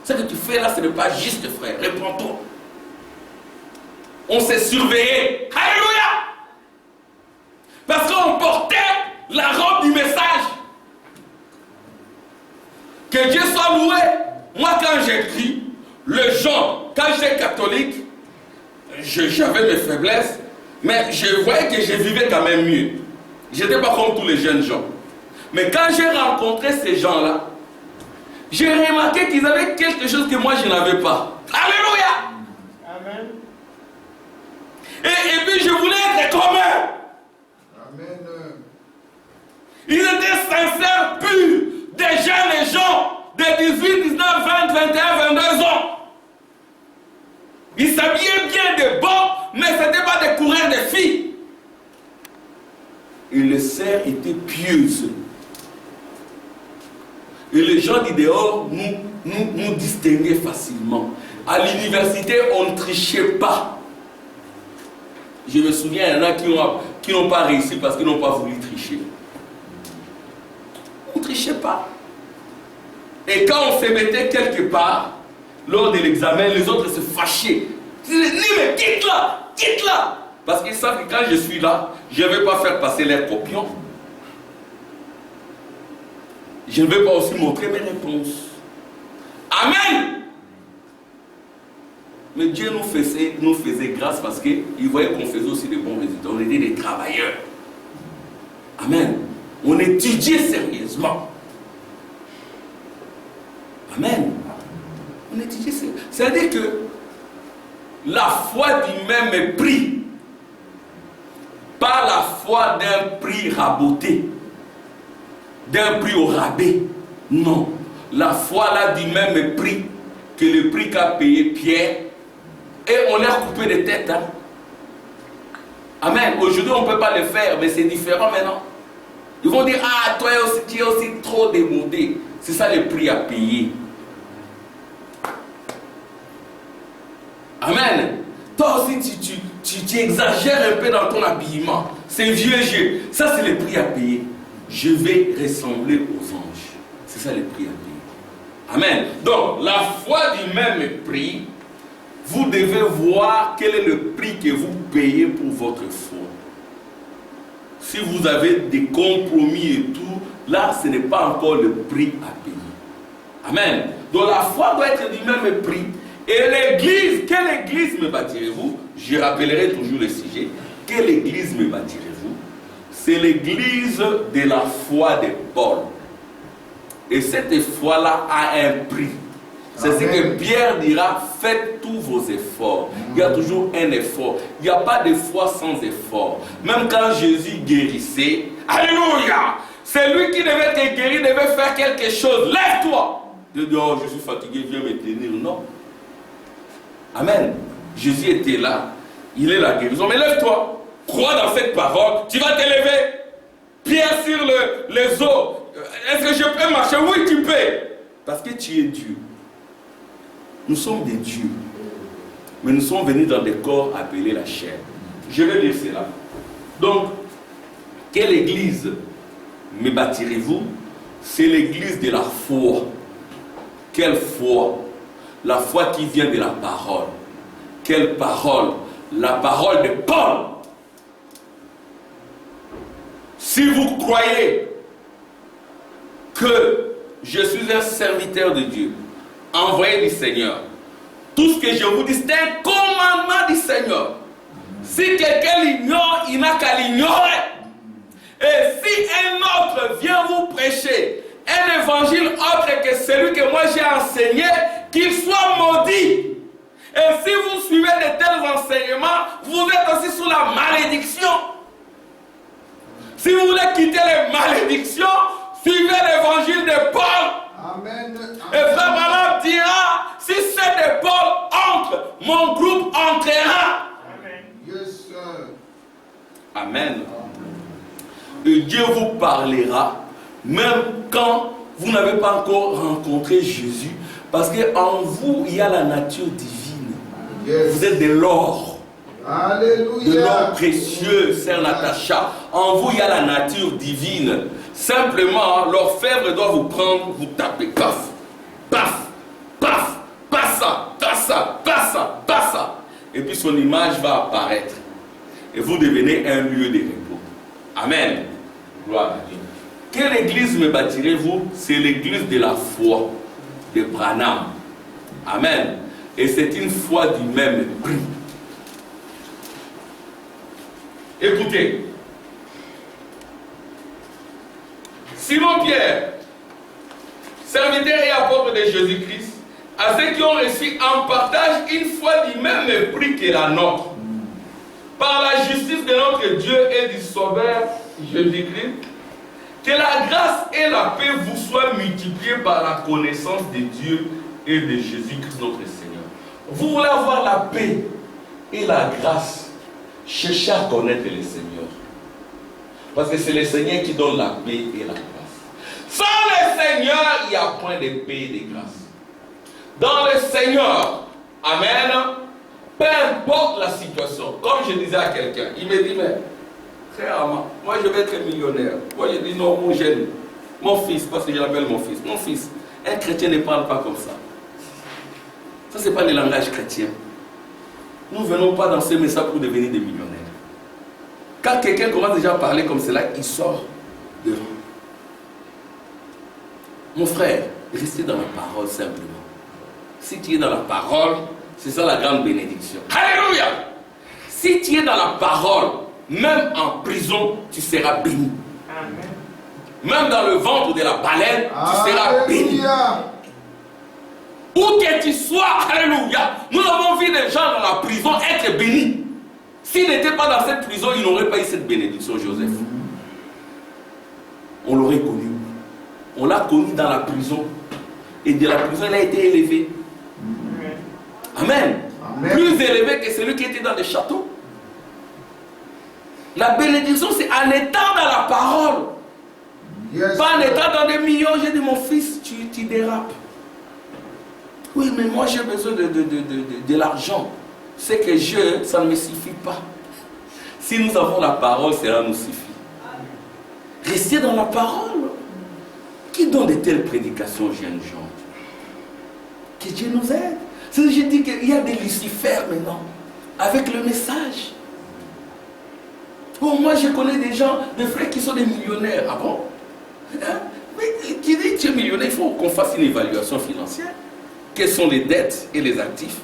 Ce que tu fais là, ce n'est pas juste, frère. Réponds-toi. On s'est surveillé. Alléluia! Parce qu'on portait la robe du message. Que Dieu soit loué. Moi, quand j'écris, le genre, quand j'étais catholique, j'avais mes faiblesses, mais je voyais que je vivais quand même mieux. Je n'étais pas comme tous les jeunes gens. Mais quand j'ai rencontré ces gens-là, j'ai remarqué qu'ils avaient quelque chose que moi je n'avais pas. Alléluia! Amen. Et puis je voulais être comme eux. Amen. Ils étaient sincères, purs, des jeunes gens de 18, 19, 20, 21, 22 ans. Ils s'habillaient bien de bon, mais ce n'était pas des coureurs de filles. Et les sœurs étaient pieuses. Et les gens du dehors nous distinguaient facilement. À l'université, on ne trichait pas. Je me souviens, il y en a qui n'ont pas réussi parce qu'ils n'ont pas voulu tricher. On ne trichait pas. Et quand on se mettait quelque part, lors de l'examen, les autres se fâchaient. Ils disaient, mais quitte-la, quitte-la. Parce qu'ils savent que quand je suis là, je ne vais pas faire passer l'air copion. je ne vais pas aussi montrer mes réponses. Amen. Mais Dieu nous faisait grâce parce qu'il voyait qu'on faisait aussi de bons résultats. On était des travailleurs. Amen. On étudiait sérieusement. Amen. On étudiait sérieusement. C'est-à-dire que la foi du même est pris. Pas la foi d'un prix raboté. D'un prix au rabais. Non. La foi là du même prix que le prix qu'a payé Pierre. Et on leur a coupé les têtes. Hein? Amen. Aujourd'hui, on ne peut pas le faire, mais c'est différent maintenant. Ils vont dire, ah, toi aussi, tu es aussi trop démodé. C'est ça le prix à payer. Amen. Toi aussi, tu exagères un peu dans ton habillement. C'est vieux jeu. Ça, c'est le prix à payer. Je vais ressembler aux anges. C'est ça le prix à payer. Amen. Donc, la foi du même prix, vous devez voir quel est le prix que vous payez pour votre foi. Si vous avez des compromis et tout, là, ce n'est pas encore le prix à payer. Amen. Donc la foi doit être du même prix. Et l'église, quelle église me bâtirez-vous? Je rappellerai toujours le sujet. Quelle église me bâtirez-vous? C'est l'église de la foi de Paul. Et cette foi-là a un prix. C'est ce que Pierre dira, faites tous vos efforts. Il y a toujours un effort. Il n'y a pas de foi sans effort. Même quand Jésus guérissait, alléluia, c'est lui qui devait te guérir, devait faire quelque chose. Lève-toi. De dire, oh, je suis fatigué, viens me tenir. Non. Amen. Jésus était là. Il est la guérison. Mais lève-toi. Crois dans cette parole. Tu vas te lever. Pierre sur les eaux. Est-ce que je peux marcher? Oui, tu peux. Parce que tu es Dieu. Nous sommes des dieux, mais nous sommes venus dans des corps appelés la chair. Je vais lire cela. Donc, quelle église me bâtirez-vous? C'est l'église de la foi. Quelle foi? La foi qui vient de la parole. Quelle parole? La parole de Paul. Si vous croyez que je suis un serviteur de Dieu, envoyé du Seigneur. Tout ce que je vous dis, c'est un commandement du Seigneur. Si quelqu'un l'ignore, il n'a qu'à l'ignorer. Et si un autre vient vous prêcher un évangile autre que celui que moi j'ai enseigné, qu'il soit maudit. Et si vous suivez de tels enseignements, vous êtes aussi sous la malédiction. Si vous voulez quitter les malédictions, suivez l'évangile de Paul. Amen. Et Frère Branham dira, si c'est de Paul entre, mon groupe entrera. Amen. Yes, sir. Amen. Et Dieu vous parlera, même quand vous n'avez pas encore rencontré Jésus, parce qu'en vous, il y a la nature divine. Yes. Vous êtes de l'or. Alléluia. De l'or précieux, sœur Natacha. En vous, il y a la nature divine. Simplement, l'orfèvre doit vous prendre, vous taper, paf, paf, paf, pas ça, pas ça, pas ça, pas ça. Et puis son image va apparaître. Et vous devenez un lieu de repos. Amen. Gloire à Dieu. Quelle église me bâtirez-vous? C'est l'église de la foi de Branham. Amen. Et c'est une foi du même prix. Écoutez. Simon Pierre, serviteur et apôtre de Jésus-Christ, à ceux qui ont reçu en partage une foi du même prix que la nôtre, par la justice de notre Dieu et du Sauveur Jésus-Christ, que la grâce et la paix vous soient multipliées par la connaissance de Dieu et de Jésus-Christ notre Seigneur. Vous voulez avoir la paix et la grâce, cherchez à connaître le Seigneur. Parce que c'est le Seigneur qui donne la paix et la grâce. Sans le Seigneur, il n'y a point de paix et de grâce. Dans le Seigneur, amen, peu importe la situation, comme je disais à quelqu'un, il me dit, mais frère Ama, moi je vais être millionnaire. Moi je dis, non, mon jeune, mon fils, parce que je l'appelle mon fils, un chrétien ne parle pas comme ça. Ça, ce n'est pas le langage chrétien. Nous ne venons pas dans ce message pour devenir des millionnaires. Quand quelqu'un commence déjà à parler comme cela, il sort devant. Mon frère, restez dans la parole simplement. Si tu es dans la parole, c'est ça la grande bénédiction. Alléluia! Si tu es dans la parole, même en prison, tu seras béni. Amen. Même dans le ventre de la baleine, tu seras béni. Alléluia. Où que tu sois, alléluia. Nous avons vu des gens dans la prison être bénis. S'ils n'étaient pas dans cette prison, ils n'auraient pas eu cette bénédiction, Joseph. On l'aurait connu. On l'a connu dans la prison. Et de la prison, il a été élevé. Amen. Amen. Plus élevé que celui qui était dans les châteaux. La bénédiction, c'est en étant dans la parole. Yes. Pas en étant dans des millions. J'ai dit, mon fils, tu dérapes. Oui, mais moi j'ai besoin de l'argent. C'est que ça ne me suffit pas. Si nous avons la parole, cela nous suffit. Restez dans la parole. Qui donne de telles prédications, jeunes gens? Que Dieu nous aide. C'est je dis qu'il y a des Lucifères maintenant, avec le message. Oh, moi je connais des gens, des frères qui sont des millionnaires. Ah bon? Hein? Mais qui dit tu es millionnaire, il faut qu'on fasse une évaluation financière. Quelles sont les dettes et les actifs?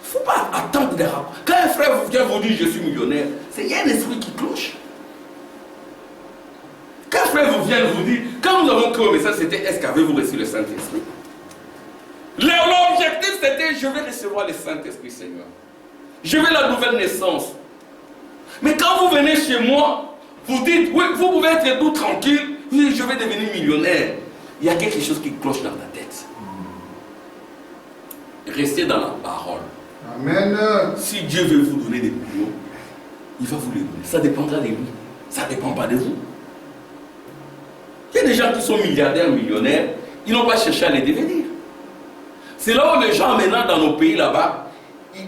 Il ne faut pas attendre des rapports. Quand un frère vient vous dire je suis millionnaire, il y a un esprit qui cloche. Quand un frère vient vous dire, quand nous avons créé au message, c'était est-ce qu'avez-vous reçu le Saint-Esprit? L'objectif c'était je vais recevoir le Saint-Esprit, Seigneur. Je veux la nouvelle naissance. Mais quand vous venez chez moi, vous dites, oui, vous pouvez être tout tranquille, oui, je vais devenir millionnaire. Il y a quelque chose qui cloche dans ta tête. Restez dans la parole. Amen. Si Dieu veut vous donner des millions, il va vous les donner. Ça dépendra de lui. Ça ne dépend pas de vous. Il y a des gens qui sont milliardaires, millionnaires, ils n'ont pas cherché à les devenir. C'est là où les gens maintenant dans nos pays là-bas,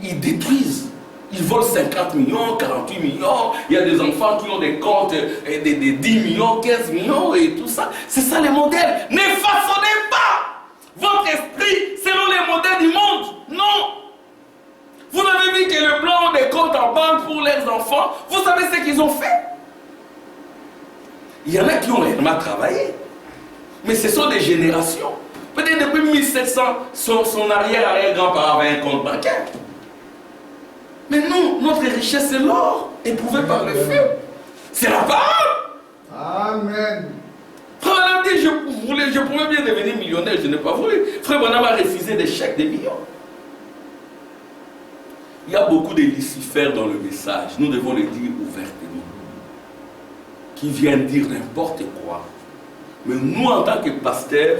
ils détruisent. Ils volent 50 millions, 48 millions. Il y a des enfants qui ont des comptes de 10 millions, 15 millions et tout ça. C'est ça les modèles. Ne façonnez pas votre esprit selon les modèles du monde. Non. Vous avez vu que les blancs ont des comptes en banque pour leurs enfants. Vous savez ce qu'ils ont fait? Il y en a qui ont réellement travaillé. Mais ce sont des générations. Peut-être depuis 1700, son arrière-arrière-grand-parent avait un compte bancaire. Mais nous, notre richesse, c'est l'or, éprouvé par le feu. C'est la parole. Amen. Frère Branham dit, je pouvais bien devenir millionnaire, je n'ai pas voulu. Frère Branham a refusé des chèques de millions. Il y a beaucoup de Lucifères dans le message, nous devons le dire ouvertement, qui viennent dire n'importe quoi. Mais nous, en tant que pasteurs,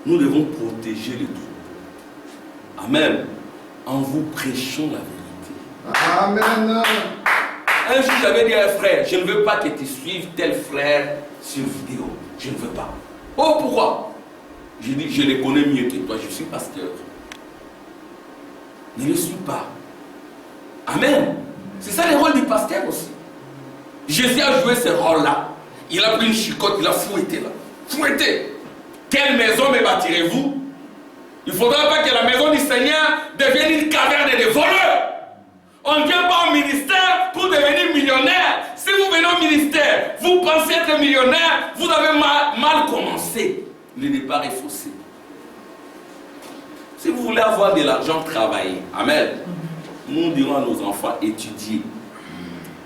nous devons protéger les troupeaux. Amen. En vous prêchant la vérité. Amen. Un jour, j'avais dit à un frère, je ne veux pas que tu suives tel frère sur vidéo. Je ne veux pas. Oh, pourquoi? Je dis, je les connais mieux que toi, je suis pasteur. Ne le suis pas. Amen. C'est ça le rôle du pasteur aussi. Jésus a joué ce rôle-là. Il a pris une chicotte, il a fouetté là. Fouetté. Quelle maison me bâtirez-vous? Il ne faudra pas que la maison du Seigneur devienne une caverne de voleurs. On ne vient pas au ministère pour devenir millionnaire. Si vous venez au ministère, vous pensez être millionnaire, vous avez mal commencé. Le départ est faussé. Si vous voulez avoir de l'argent, travaillez. Amen. Nous dirons à nos enfants, étudiez.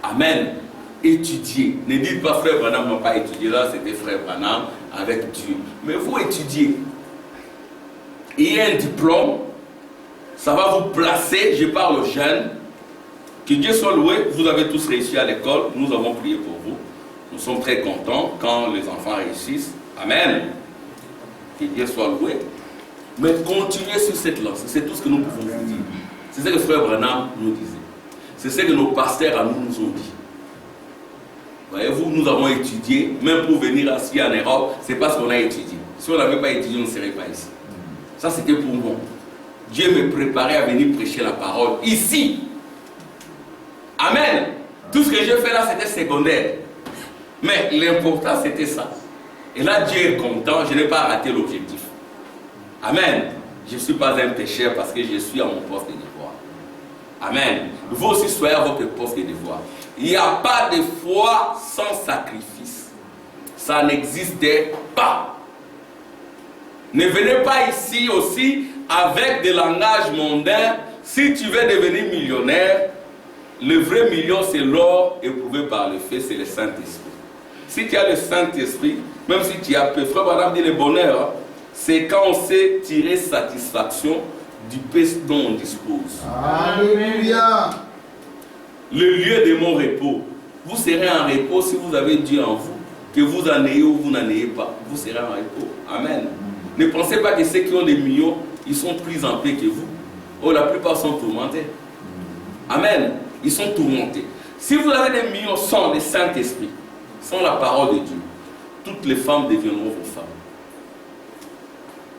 Amen. Étudiez. Ne dites pas frère Branham n'a pas étudié. Là, c'était frère Branham avec Dieu. Mais vous étudiez. Il y a un diplôme. Ça va vous placer. Je parle aux jeunes. Que Dieu soit loué. Vous avez tous réussi à l'école. Nous avons prié pour vous. Nous sommes très contents quand les enfants réussissent. Amen. Que Dieu soit loué. Mais continuez sur cette lancée. C'est tout ce que nous pouvons vous dire. C'est ce que frère Branham nous disait. C'est ce que nos pasteurs à nous ont dit. Voyez-vous, nous avons étudié, même pour venir assis en Europe, c'est parce qu'on a étudié. Si on n'avait pas étudié, on ne serait pas ici. Ça, c'était pour moi. Dieu me préparait à venir prêcher la parole ici. Amen. Tout ce que j'ai fait là, c'était secondaire. Mais l'important, c'était ça. Et là, Dieu est content, je n'ai pas raté l'objectif. Amen. Je ne suis pas un pécheur parce que je suis à mon poste de devoir. Amen. Vous aussi soyez à votre poste de devoir. Il n'y a pas de foi sans sacrifice. Ça n'existe pas. Ne venez pas ici aussi avec des langages mondains. Si tu veux devenir millionnaire, le vrai million c'est l'or éprouvé par le feu, c'est le Saint-Esprit. Si tu as le Saint-Esprit, même si tu as peu, frère Madame dit le bonheur, hein, c'est quand on sait tirer satisfaction du peu dont on dispose. Alléluia. Le lieu de mon repos. Vous serez en repos si vous avez Dieu en vous. Que vous en ayez ou vous n'en ayez pas. Vous serez en repos. Amen. Ne pensez pas que ceux qui ont des millions, ils sont plus en paix que vous. Oh, la plupart sont tourmentés. Amen. Ils sont tourmentés. Si vous avez des millions sans le Saint-Esprit, sans la parole de Dieu, toutes les femmes deviendront vos femmes.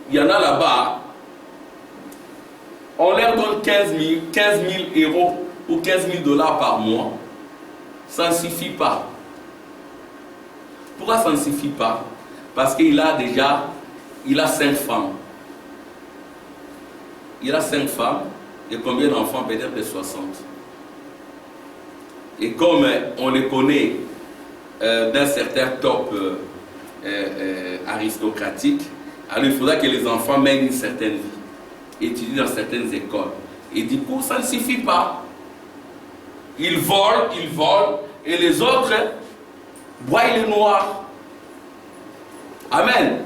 Il y en a là-bas, on leur donne 15 000 euros ou 15 000 dollars par mois. Ça ne suffit pas. Pourquoi ça ne suffit pas? Parce qu'il a déjà, il a 5 femmes. Il a 5 femmes et combien d'enfants? Peut-être de 60. Et comme on les connaît d'un certain top aristocratique, alors il faudra que les enfants mènent une certaine vie, étudient dans certaines écoles. Et du coup, ça ne suffit pas. Ils volent, et les autres boivent les noirs. Amen.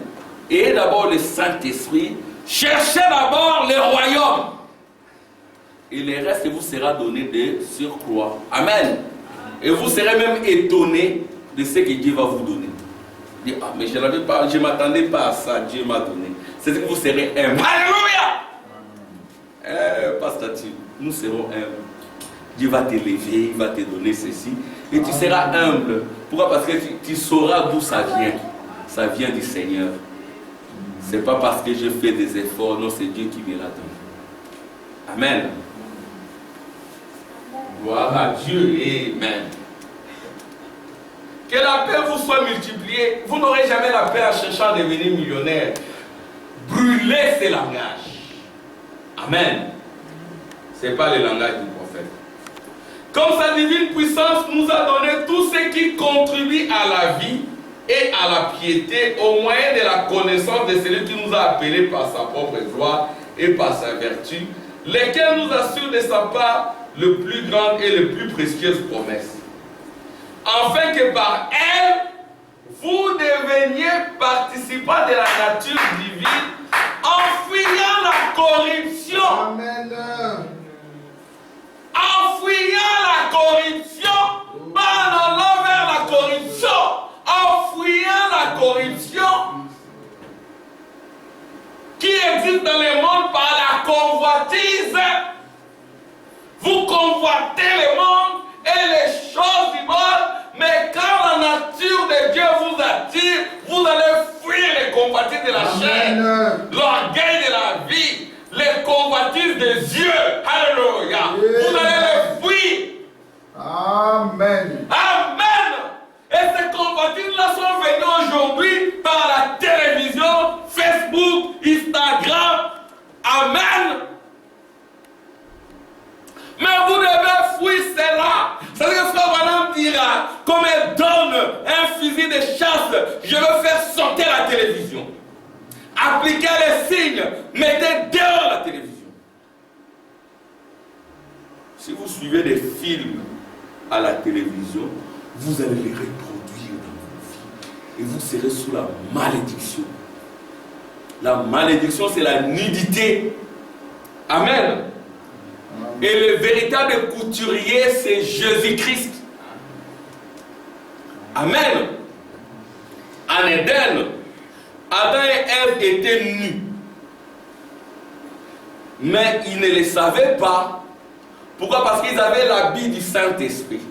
Et d'abord le Saint-Esprit, cherchez d'abord le royaume. Et le reste vous sera donné de surcroît. Amen. Et vous serez même étonné de ce que Dieu va vous donner. Ah, mais je ne m'attendais pas à ça, Dieu m'a donné. C'est ce que vous serez humble. Alléluia. Pasteur, nous serons humbles. Dieu va t'élever, il va te donner ceci. Et tu seras humble. Pourquoi? Parce que tu sauras d'où ça vient. Ça vient du Seigneur. Ce n'est pas parce que je fais des efforts, non, c'est Dieu qui me l'a donné. Amen. Gloire à Dieu. Amen. Que la paix vous soit multipliée. Vous n'aurez jamais la paix en cherchant à devenir millionnaire. Brûlez ces langages. Amen. Ce n'est pas le langage du prophète. Comme sa divine puissance nous a donné tout ce qui contribue à la vie et à la piété au moyen de la connaissance de celui qui nous a appelés par sa propre gloire et par sa vertu, lesquels nous assurent de sa part le plus grande et le plus précieuse promesse. Afin que par elle, vous deveniez participants de la nature divine en fuyant la corruption. Amen. En fuyant la corruption, pas en allant vers la corruption, en fuyant la corruption qui existe dans le monde par la convoitise. Vous convoitez le monde et les choses du monde, mais quand la nature de Dieu vous attire, vous allez fuir les convoitises de la chair, l'orgueil de la vie, les convoitises des yeux. Alléluia. Vous allez les fuir. Amen. Amen. Et ces convoitises-là sont venues aujourd'hui par la télévision, Facebook, Instagram. Amen. Mais vous devez fuir cela. C'est-à-dire que frère Branham dira, comme elle donne un fusil de chasse, je veux faire sauter la télévision. Appliquez les signes, mettez dehors la télévision. Si vous suivez des films à la télévision, vous allez les reproduire dans vos vies. Et vous serez sous la malédiction. La malédiction, c'est la nudité. Amen. Et le véritable couturier, c'est Jésus-Christ. Amen. En Éden, Adam et Ève étaient nus. Mais ils ne le savaient pas. Pourquoi? Parce qu'ils avaient l'habit du Saint-Esprit.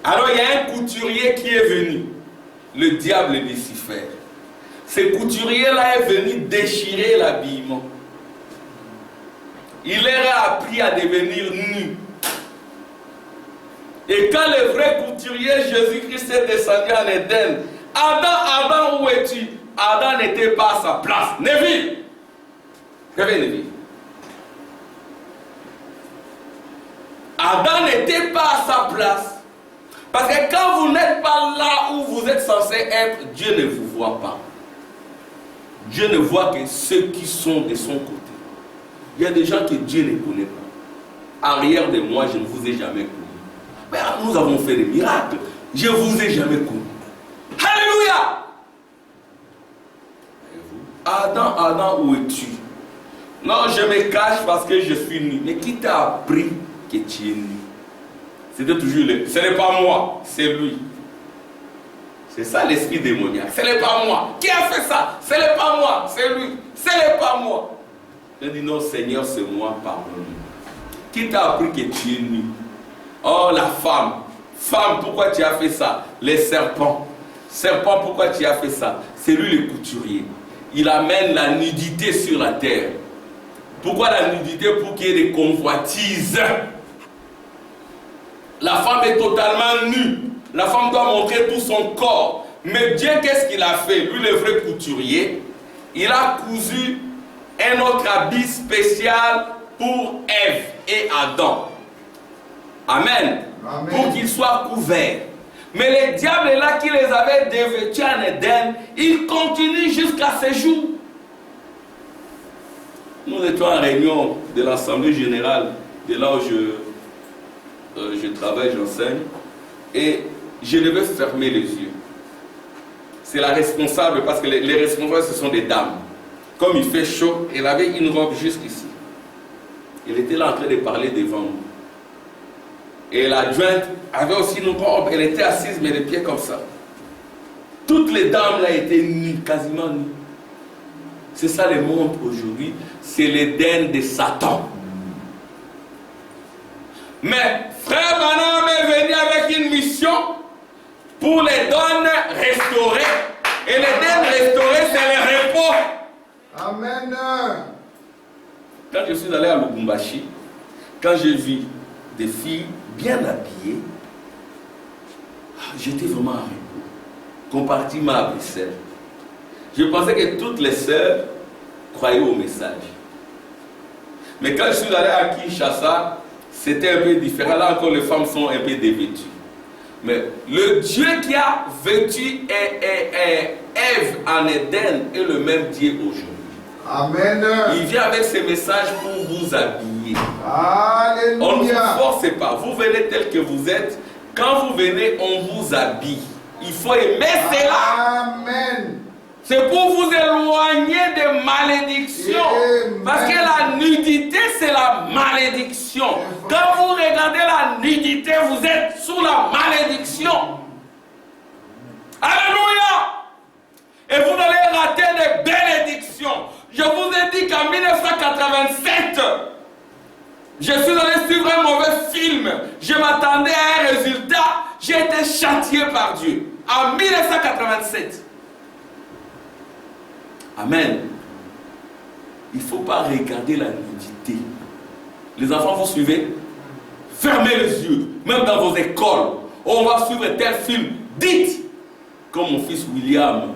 Alors il y a un couturier qui est venu. Le diable Lucifer. Ce couturier-là est venu déchirer l'habillement. Il leur a appris à devenir nus. Et quand le vrai couturier Jésus-Christ est descendu en Éden, Adam, où es-tu? Adam n'était pas à sa place. Neville. Réveille Neville. Adam n'était pas à sa place. Parce que quand vous n'êtes pas là où vous êtes censé être, Dieu ne vous voit pas. Dieu ne voit que ceux qui sont de son côté. Il y a des gens que Dieu ne connaît pas. Arrière de moi, je ne vous ai jamais connu. Mais nous avons fait des miracles. Je ne vous ai jamais connu. Alléluia! Adam, où es-tu? Non, je me cache parce que je suis nu. Mais qui t'a appris que tu es nu? C'était toujours le. Ce n'est pas moi, c'est lui. C'est ça l'esprit démoniaque. Ce n'est pas moi. Qui a fait ça? Ce n'est pas moi, c'est lui. Ce n'est pas moi. Il dit non, Seigneur, c'est moi, pardonne-moi. Qui t'a appris que tu es nu? Oh, la femme. Femme, pourquoi tu as fait ça? Les serpents. Serpent, pourquoi tu as fait ça? C'est lui le couturier. Il amène la nudité sur la terre. Pourquoi la nudité? Pour qu'il y ait des convoitises. La femme est totalement nue. La femme doit montrer tout son corps. Mais Dieu, qu'est-ce qu'il a fait? Lui, le vrai couturier, il a cousu un autre habit spécial pour Ève et Adam. Amen. Amen. Pour qu'ils soient couverts. Mais le diable là qui les avait dévêtus en Éden, il continue jusqu'à ce jour. Nous étions en réunion de l'Assemblée générale, de là où je travaille, j'enseigne, et je devais fermer les yeux. C'est la responsable, parce que les responsables, ce sont des dames. Comme il fait chaud, elle avait une robe jusqu'ici. Elle était là en train de parler devant nous. Et l'adjointe avait aussi une robe, elle était assise, mais les pieds comme ça. Toutes les dames là étaient nues, quasiment nues. C'est ça le monde aujourd'hui, c'est l'Éden de Satan. Mais frère Branham est venu avec une mission pour les donnes restaurées. Et les donnes restaurées, c'est le repos. Amen. Quand je suis allé à Lubumbashi, quand j'ai vu des filles bien habillées, j'étais vraiment en repos. Compartiment à Bruxelles. Je pensais que toutes les sœurs croyaient au message. Mais quand je suis allé à Kinshasa, c'était un peu différent. Là encore, les femmes sont un peu dévêtues. Mais le Dieu qui a vêtu Ève en Éden est le même Dieu aujourd'hui. Amen. Il vient avec ses messages pour vous habiller. Alléluia. On ne vous force pas. Vous venez tel que vous êtes. Quand vous venez, on vous habille. Il faut aimer cela. Amen. C'est pour vous éloigner des malédictions. Amen. Parce que la nudité, c'est la malédiction. Quand vous regardez la nudité, vous êtes sous la malédiction. Alléluia. Et vous allez rater des bénédictions. Je vous ai dit qu'en 1987, je suis allé suivre un mauvais film. Je m'attendais à un résultat. J'ai été châtié par Dieu. En 1987. Amen. Il ne faut pas regarder la nudité. Les enfants, vous suivez? Fermez les yeux. Même dans vos écoles. On va suivre tel film. Dites. Comme mon fils William,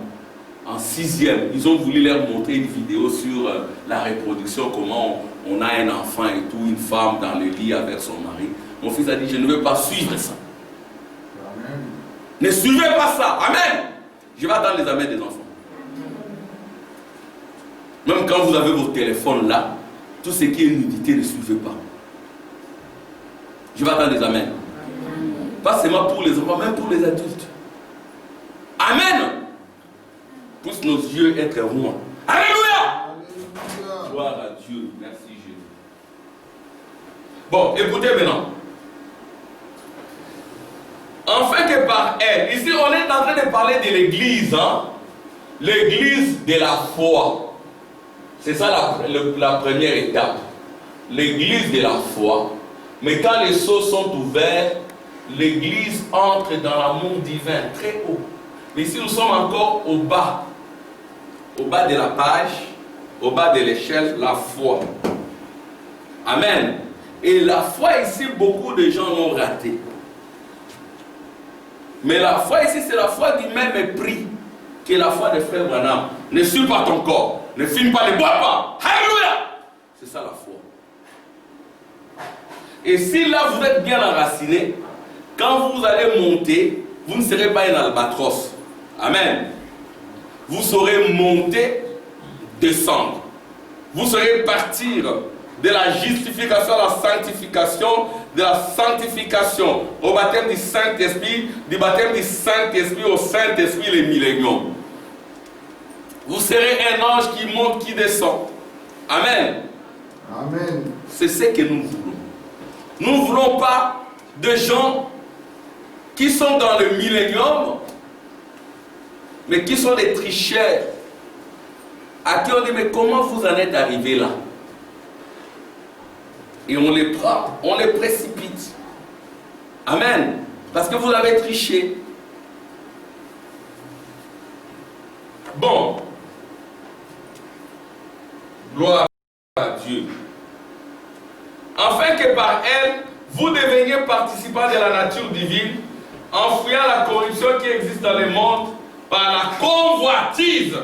en 6e, ils ont voulu leur montrer une vidéo sur la reproduction, comment on a un enfant et tout, une femme dans le lit avec son mari. Mon fils a dit, je ne veux pas suivre ça. Amen. Ne suivez pas ça. Amen. Je vais attendre les amens des enfants. Même quand vous avez vos téléphones là, tout ce qui est nudité, ne suivez pas. Je vais attendre les amens. Pas seulement pour les enfants, même pour les adultes. Amen. Pousse nos yeux être rois. Alléluia. Alléluia. Gloire à Dieu. Merci Jésus. Bon, écoutez maintenant. Enfin que par elle, ici on est en train de parler de l'église, hein? L'église de la foi. C'est ça la première étape. L'église de la foi. Mais quand les sceaux sont ouverts, l'église entre dans l'amour divin, très haut. Mais ici nous sommes encore au bas. Au bas de la page, au bas de l'échelle, la foi. Amen. Et la foi ici, beaucoup de gens l'ont raté. Mais la foi ici, c'est la foi du même prix que la foi de frère Branham. Ne suis pas ton corps. Ne filme pas, ne bois pas. Alléluia. C'est ça la foi. Et si là vous êtes bien enraciné, quand vous allez monter, vous ne serez pas un albatros. Amen. Vous saurez monter descendre. Vous serez partir de la justification à la sanctification, de la sanctification au baptême du Saint-Esprit, du baptême du Saint-Esprit au Saint-Esprit, les milléniums. Vous serez un ange qui monte, qui descend. Amen. Amen. C'est ce que nous voulons. Nous ne voulons pas de gens qui sont dans le millénium, mais qui sont des tricheurs, à qui on dit, mais comment vous en êtes arrivé là? Et on les prend, on les précipite. Amen. Parce que vous avez triché. Bon. Gloire à Dieu. Afin que par elle, vous deveniez participants de la nature divine, en fuyant la corruption qui existe dans le monde par la convoitise.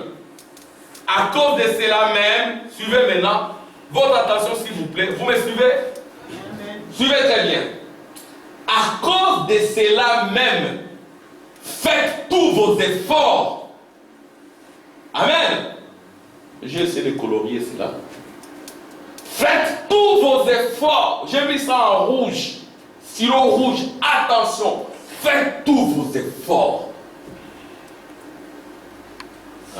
À cause de cela même, suivez maintenant, votre attention s'il vous plaît, vous me suivez? Amen. Suivez très bien. À cause de cela même, faites tous vos efforts. Amen. J'essaie de colorier cela. Faites tous vos efforts. J'ai mis ça en rouge. Stylo rouge. Attention. Faites tous vos efforts.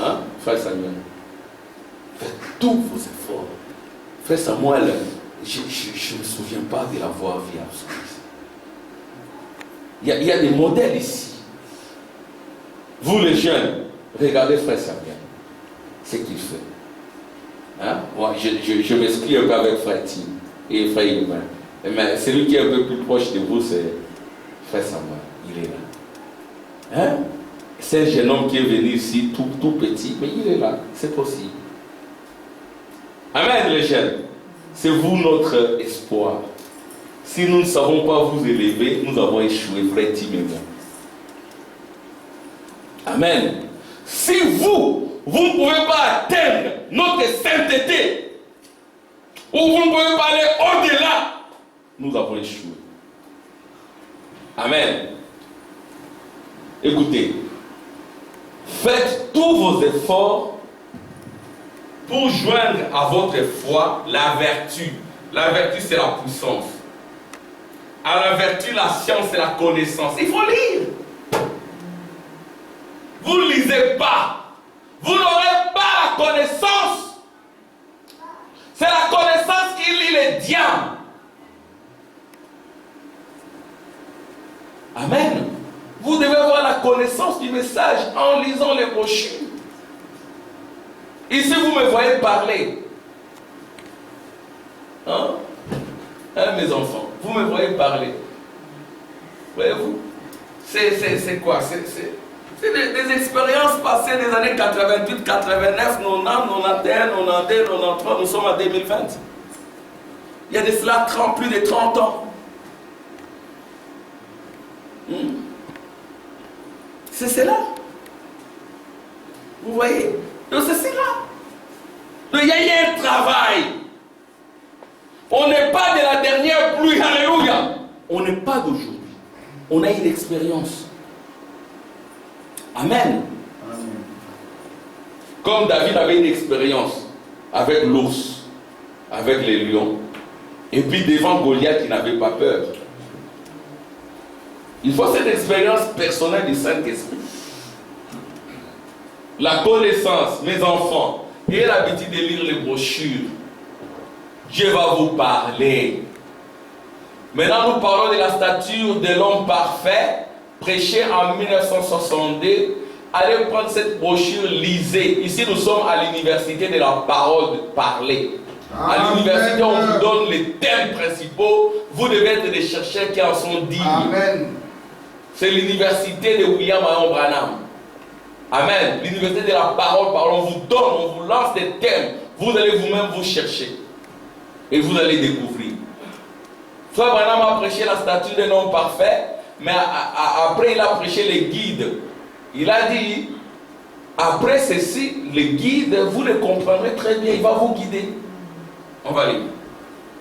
Hein, frère Samuel? Faites tous vos efforts. Frère Samuel, je ne me souviens pas de l'avoir vu absolument. Il y a des modèles ici. Vous les jeunes, regardez frère Samuel. Ce qu'il fait. Hein? Ouais, je m'excuse un peu avec frère Tim et frère Humain. Mais celui qui est un peu plus proche de vous, c'est frère Samuel. Il est là. Hein? C'est un jeune homme qui est venu ici, tout petit, mais il est là. C'est possible. Amen, les jeunes. C'est vous notre espoir. Si nous ne savons pas vous élever, nous avons échoué, frère Tim et moi. Amen. Si vous ne pouvez pas atteindre notre sainteté, ou vous ne pouvez pas aller au-delà, nous avons échoué. Amen. Écoutez, faites tous vos efforts pour joindre à votre foi la vertu. La vertu, c'est la puissance. À la vertu, la science et la connaissance. Il faut lire. Vous ne lisez pas. Vous n'aurez pas la connaissance. C'est la connaissance qui lie les diables. Amen. Vous devez avoir la connaissance du message en lisant les brochures. Ici, vous me voyez parler. Hein? Hein, mes enfants, vous me voyez parler. Voyez-vous? C'est quoi? C'est des expériences passées des années 88, 89, 90, 91, 92, 93, nous sommes en 2020. Il y a de cela plus de 30 ans. C'est cela. Vous voyez? Donc c'est cela. Donc il y a un travail. On n'est pas de la dernière pluie. Alléluia. On n'est pas d'aujourd'hui. On a une expérience. Amen. Amen. Comme David avait une expérience avec l'ours, avec les lions, et puis devant Goliath, il n'avait pas peur. Il faut cette expérience personnelle du Saint-Esprit. La connaissance, mes enfants, ayez l'habitude de lire les brochures. Dieu va vous parler. Maintenant, nous parlons de la stature de l'homme parfait, prêchée en 1962. Allez prendre cette brochure, lisez. Ici, nous sommes à l'université de la parole parlée. À l'université, on vous donne les thèmes principaux. Vous devez être des chercheurs qui en sont dignes. Amen. C'est l'université de William Marion Branham. Amen. L'université de la parole, on vous donne, on vous lance des thèmes. Vous allez vous-même vous chercher. Et vous allez découvrir. Frère Branham a prêché la statue d'un homme parfait, mais après il a prêché les guides. Il a dit, après ceci, les guides, vous les comprendrez très bien, il va vous guider. On va lire.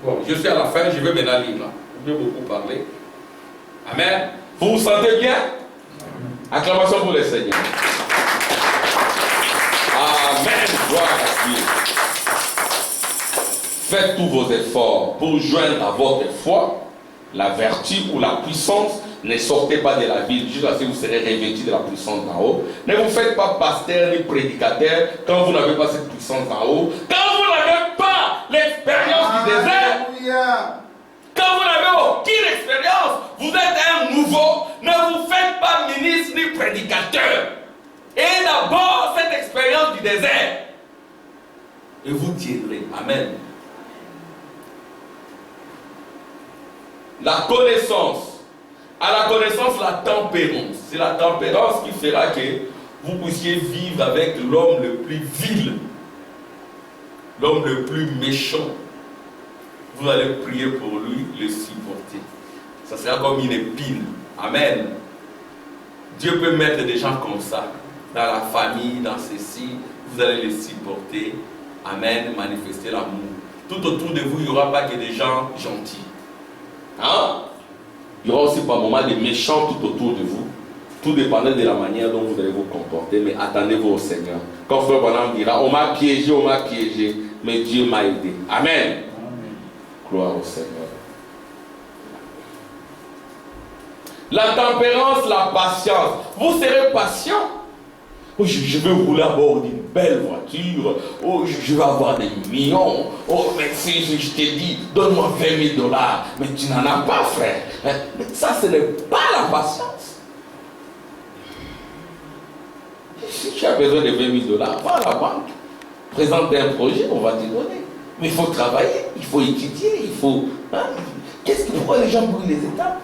Bon, je suis à la fin, je vais maintenant lire. Je vais beaucoup parler. Amen. Vous vous sentez bien? Acclamation pour le Seigneur. Amen. Gloire à Dieu. Faites tous vos efforts pour joindre à votre foi la vertu ou la puissance. Ne sortez pas de la ville jusqu'à ce que vous serez revêtus de la puissance d'en haut. Ne vous faites pas pasteur ni prédicateur quand vous n'avez pas cette puissance d'en haut. Quand vous n'avez pas l'expérience du désert, Alléluia. quand vous n'avez aucune expérience, vous êtes un nouveau. Ne vous faites pas ministre ni prédicateur. Et d'abord cette expérience du désert. Et vous tiendrez. Amen. La connaissance. À la connaissance, la tempérance. C'est la tempérance qui fera que vous puissiez vivre avec l'homme le plus vil, l'homme le plus méchant. Vous allez prier pour lui, le supporter. Ça sera comme une épine. Amen. Dieu peut mettre des gens comme ça dans la famille, dans ceci. Vous allez les supporter. Amen. Manifester l'amour. Tout autour de vous, il n'y aura pas que des gens gentils. Hein? Il y aura aussi par moments des méchants tout autour de vous. Tout dépendant de la manière dont vous allez vous comporter. Mais attendez-vous au Seigneur. Quand Frère Branham dira, on m'a piégé, mais Dieu m'a aidé. Amen. Gloire au Seigneur. La tempérance, la patience. Vous serez patient. Oh, je vais rouler à bord d'une belle voiture. Oh, je vais avoir des millions. Oh, mais si je t'ai dit, donne-moi 20 000 $. Mais tu n'en as pas, frère. Mais ça, ce n'est pas la patience. Si tu as besoin de 20 000 $, va à la banque. Présente un projet, on va te donner. Mais il faut travailler, il faut étudier, il faut... Hein? Pourquoi les gens brûlent les étapes?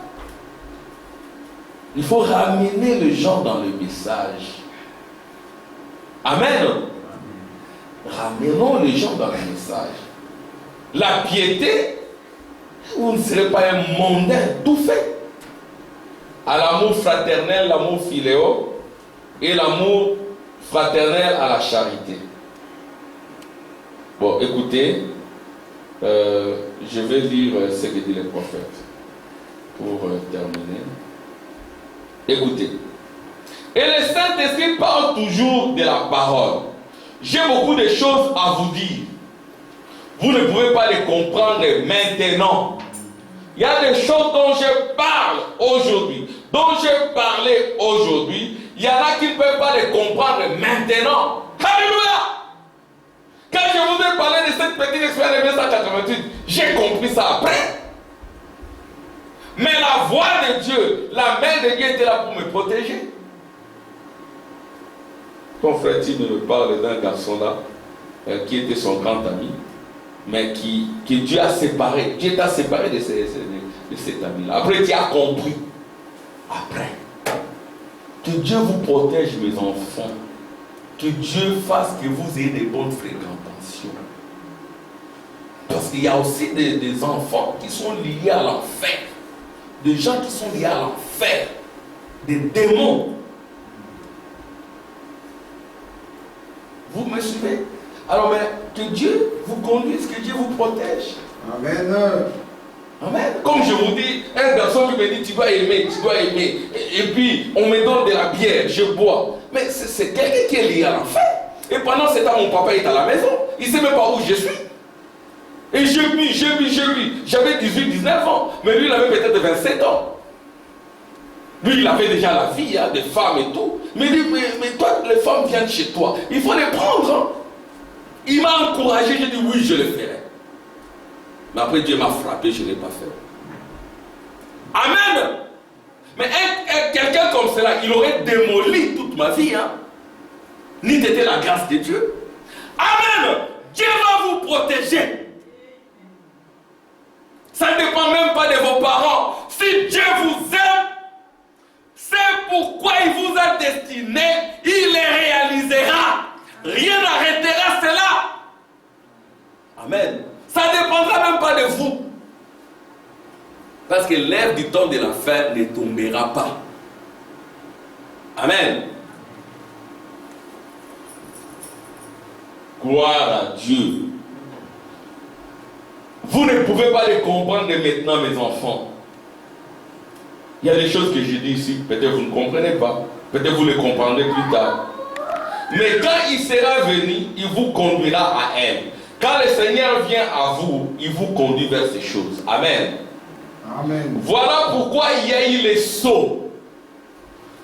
Il faut ramener les gens dans le message. Amen. Ramenons les gens dans le message. La piété, vous ne serez pas un mondain tout fait. À l'amour fraternel, l'amour philéo, et l'amour fraternel à la charité. Bon, écoutez, je vais lire ce que dit les prophètes pour terminer. Écoutez. Et le Saint-Esprit parle toujours de la parole. J'ai beaucoup de choses à vous dire. Vous ne pouvez pas les comprendre maintenant. Il y a des choses dont je parle aujourd'hui, dont j'ai parlé aujourd'hui. Il y en a qui ne peuvent pas les comprendre maintenant. Alléluia! Quand je vous ai parlé de cette petite expérience de 1988, j'ai compris ça après. Mais la voix de Dieu, la main de Dieu était là pour me protéger. Ton frère Tim me parle d'un garçon là, qui était son grand ami, mais que Dieu a séparé. Dieu t'a séparé de cet ami-là. Après, tu as compris. Après, que Dieu vous protège, mes enfants. Que Dieu fasse que vous ayez des bonnes fréquentations. Parce qu'il y a aussi des enfants qui sont liés à l'enfer. Des gens qui sont liés à l'enfer. Des démons. Vous me suivez? Alors, mais que Dieu vous conduise, que Dieu vous protège. Amen. Amen. Comme je vous dis, un garçon qui me dit, tu dois aimer, tu dois aimer. Et puis, on me donne de la bière, je bois. Mais c'est quelqu'un qui est lié à l'enfer. Et pendant ce temps, mon papa est à la maison. Il ne sait même pas où je suis. Et j'ai bu. J'avais 18, 19 ans. Mais lui, il avait peut-être 27 ans. Lui, il avait déjà la vie, hein, des femmes et tout. Mais il dit, mais toi, les femmes viennent chez toi. Il faut les prendre. Hein. Il m'a encouragé. J'ai dit, oui, je le ferai. Mais après, Dieu m'a frappé, je ne l'ai pas fait. Amen. Mais quelqu'un comme cela, il aurait démoli toute ma vie. Hein. Ni t'était la grâce de Dieu. Amen. Dieu va vous protéger. Ça ne dépend même pas de vos parents. Si Dieu vous aime, c'est pourquoi il vous a destiné, il les réalisera. Rien n'arrêtera cela. Amen. Ça ne dépendra même pas de vous. Parce que l'ère du temps de la fin ne tombera pas. Amen. Gloire à Dieu. Vous ne pouvez pas les comprendre maintenant, mes enfants. Il y a des choses que je dis ici, peut-être vous ne comprenez pas. Peut-être vous les comprendrez plus tard. Mais quand il sera venu, il vous conduira à elle. Quand le Seigneur vient à vous, il vous conduit vers ces choses. Amen. Amen. Voilà pourquoi il y a eu les sceaux.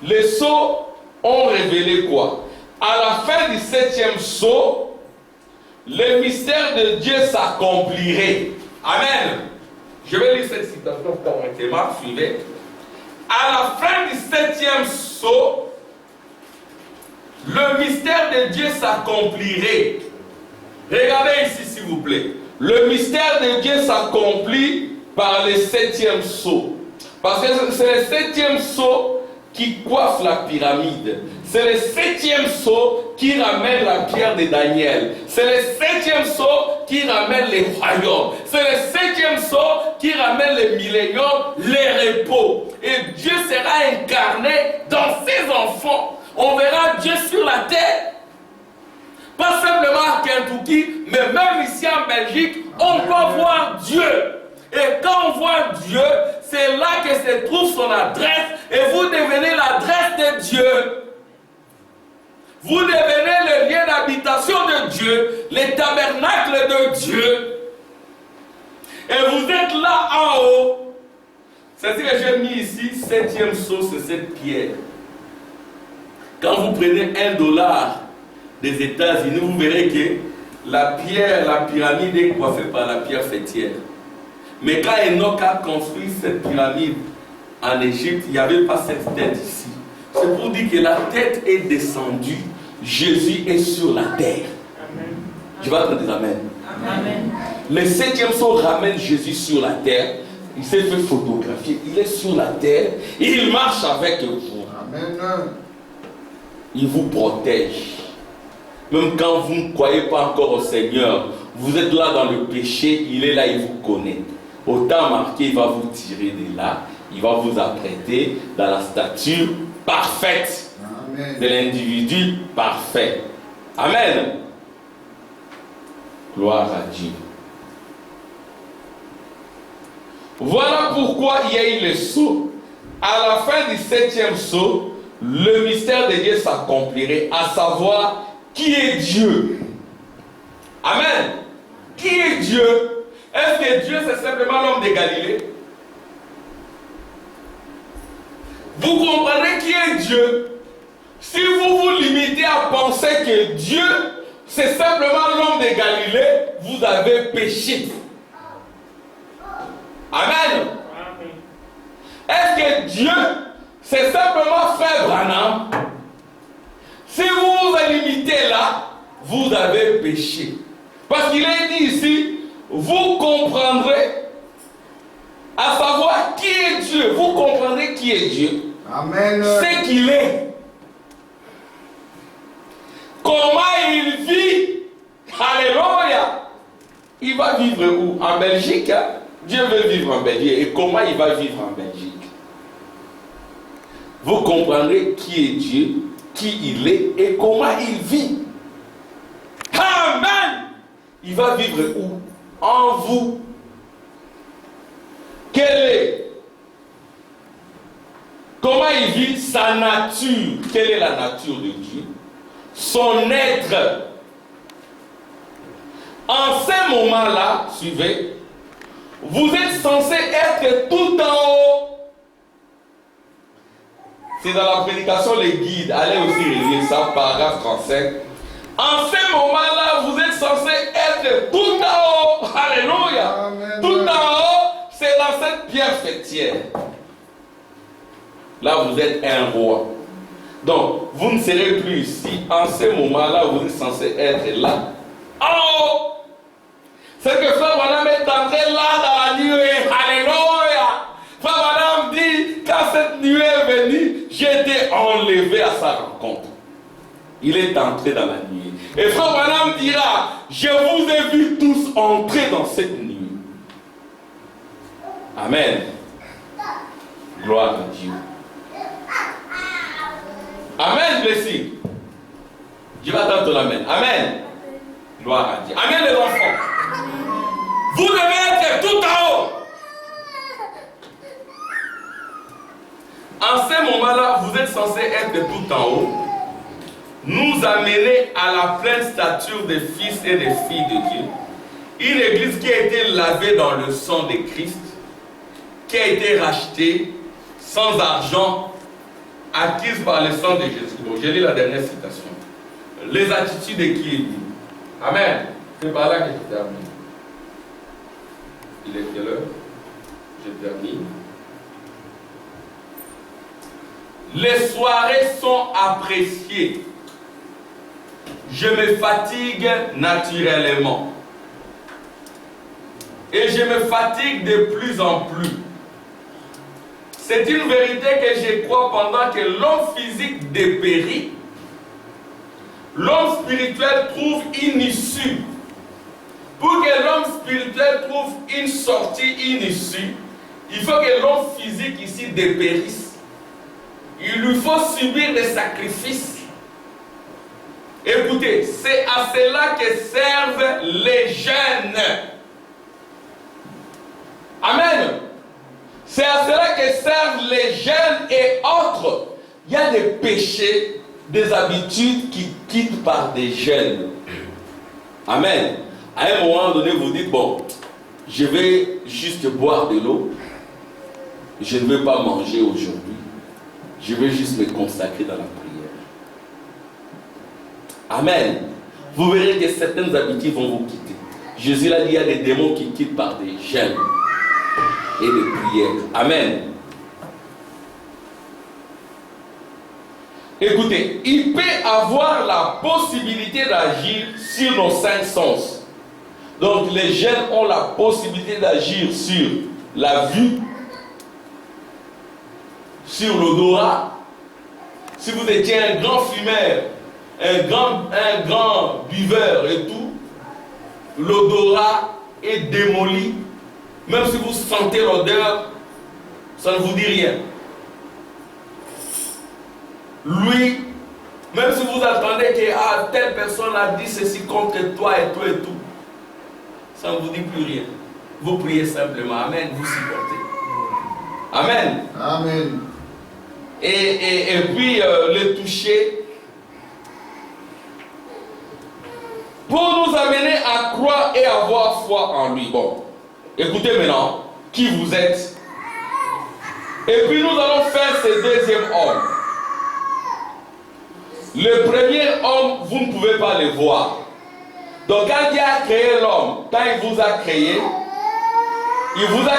Les sceaux ont révélé quoi? À la fin du 7e sceau, le mystère de Dieu s'accomplirait. Amen. Je vais lire cette citation correctement. Suivez. À la fin du 7e sceau, le mystère de Dieu s'accomplirait. Regardez ici, s'il vous plaît. Le mystère de Dieu s'accomplit par le 7e sceau. Parce que c'est le 7e sceau qui coiffe la pyramide. C'est le 7e sceau qui ramène la pierre de Daniel. C'est le 7e sceau qui ramène les royaumes. C'est le 7e sceau qui ramène les milléniums, les repos. Et Dieu sera incarné dans ses enfants. On verra Dieu sur la terre. Pas simplement à Kentucky, mais même ici en Belgique, on peut voir Dieu. Et quand on voit Dieu, c'est là que se trouve son adresse. Et vous devenez l'adresse de Dieu. Vous devenez le lieu d'habitation de Dieu, le tabernacle de Dieu. Et vous êtes là en haut. C'est ce que j'ai mis ici, 7e sceau, c'est cette pierre. Quand vous prenez $1 des États-Unis, vous verrez que la pierre, la pyramide est coiffée par la pierre fêtière. Mais quand Enoch a construit cette pyramide en Égypte, il n'y avait pas cette tête ici. C'est pour dire que la tête est descendue, Jésus est sur la terre. Amen. Je vais te dire Amen. Amen. Le 7e sceau ramène Jésus sur la terre. Il s'est fait photographier, il est sur la terre, il marche avec vous. Amen. Il vous protège. Même quand vous ne croyez pas encore au Seigneur, vous êtes là dans le péché, il est là, il vous connaît. Au temps marqué, il va vous tirer de là, il va vous apprêter dans la stature parfaite. Amen. De l'individu parfait. Amen. Gloire à Dieu. Voilà pourquoi il y a eu le sceau. À la fin du 7e sceau, le mystère de Dieu s'accomplirait, à savoir qui est Dieu. Amen. Qui est Dieu? Est-ce que Dieu c'est simplement l'homme de Galilée? Vous comprenez qui est Dieu? Si vous vous limitez à penser que Dieu c'est simplement l'homme de Galilée, vous avez péché. Amen. Est-ce que Dieu c'est simplement frère Branham? Si vous vous limitez là, vous avez péché. Parce qu'il est dit ici, vous comprendrez, à savoir qui est Dieu. Vous comprendrez qui est Dieu. Amen. C'est qu'il est. Comment il vit. Alléluia. Il va vivre où? En Belgique. Hein? Dieu veut vivre en Belgique. Et comment il va vivre en Belgique? Vous comprendrez qui est Dieu, qui il est et comment il vit. Amen. Il va vivre où? En vous. Comment il vit? Sa nature. Quelle est la nature de Dieu? Son être. En ce moment-là, suivez, vous êtes censé être tout en haut. C'est dans la prédication les guides. Allez aussi relire ça, paragraphe 35. En ce moment-là, vous êtes censé être tout en haut. Alléluia. Amen. Tout en haut, c'est dans cette pierre fêtière. Là, vous êtes un roi. Donc, vous ne serez plus ici. En ce moment-là, vous êtes censé être là. En haut. C'est que Frère Branham est entré là dans la nuée. Alléluia. Frère Branham dit, quand cette nuée est venue, j'ai été enlevé à sa rencontre. Il est entré dans la nuée. Et Frère Branham dira, je vous ai vus tous entrer dans cette nuée. Amen. Gloire à Dieu. Amen, blessing. Je vais attendre ton amen. Amen. Gloire à Dieu. Amen, les enfants. Vous devez être tout en haut. En ce moment-là, vous êtes censé être tout en haut. nous amener à la pleine stature des fils et des filles de Dieu. Une église qui a été lavée dans le sang de Christ, qui a été rachetée sans argent, acquise par le sang de Jésus. Bon, j'ai lu la dernière citation. Les attitudes de qui est dit. Amen. C'est par là que je termine. Il est quelle heure? Je termine. Les soirées sont appréciées. Je me fatigue naturellement. Et je me fatigue de plus en plus. C'est une vérité que je crois pendant que l'homme physique dépérit. L'homme spirituel trouve une issue. Pour que l'homme spirituel trouve une sortie, une issue, il faut que l'homme physique ici dépérisse. Il lui faut subir des sacrifices. Écoutez, c'est à cela que servent les jeunes. Amen. C'est à cela que servent les jeunes et autres. Il y a des péchés, des habitudes qui quittent par des jeunes. Amen. À un moment donné, vous dites, bon, je vais juste boire de l'eau. Je ne vais pas manger aujourd'hui. Je vais juste me consacrer dans la prière. Amen. Vous verrez que certaines habitudes vont vous quitter. Jésus l'a dit, il y a des démons qui quittent par des jeûnes et des prières. Amen. Écoutez, il peut avoir la possibilité d'agir sur nos 5 sens. Donc les jeunes ont la possibilité d'agir sur la vue, sur l'odorat. Si vous étiez un grand fumeur, un grand buveur et tout, l'odorat est démoli. Même si vous sentez l'odeur, ça ne vous dit rien. Lui, même si vous attendez que telle personne a dit ceci contre toi et tout et tout, ça ne vous dit plus rien. Vous priez simplement. Amen. Vous supportez. Amen. Amen. Et puis le toucher pour nous amener à croire et avoir foi en lui. Bon, écoutez maintenant qui vous êtes. Et puis nous allons faire ce deuxième homme. Le premier homme, vous ne pouvez pas le voir. Donc quand Dieu a créé l'homme, quand il vous a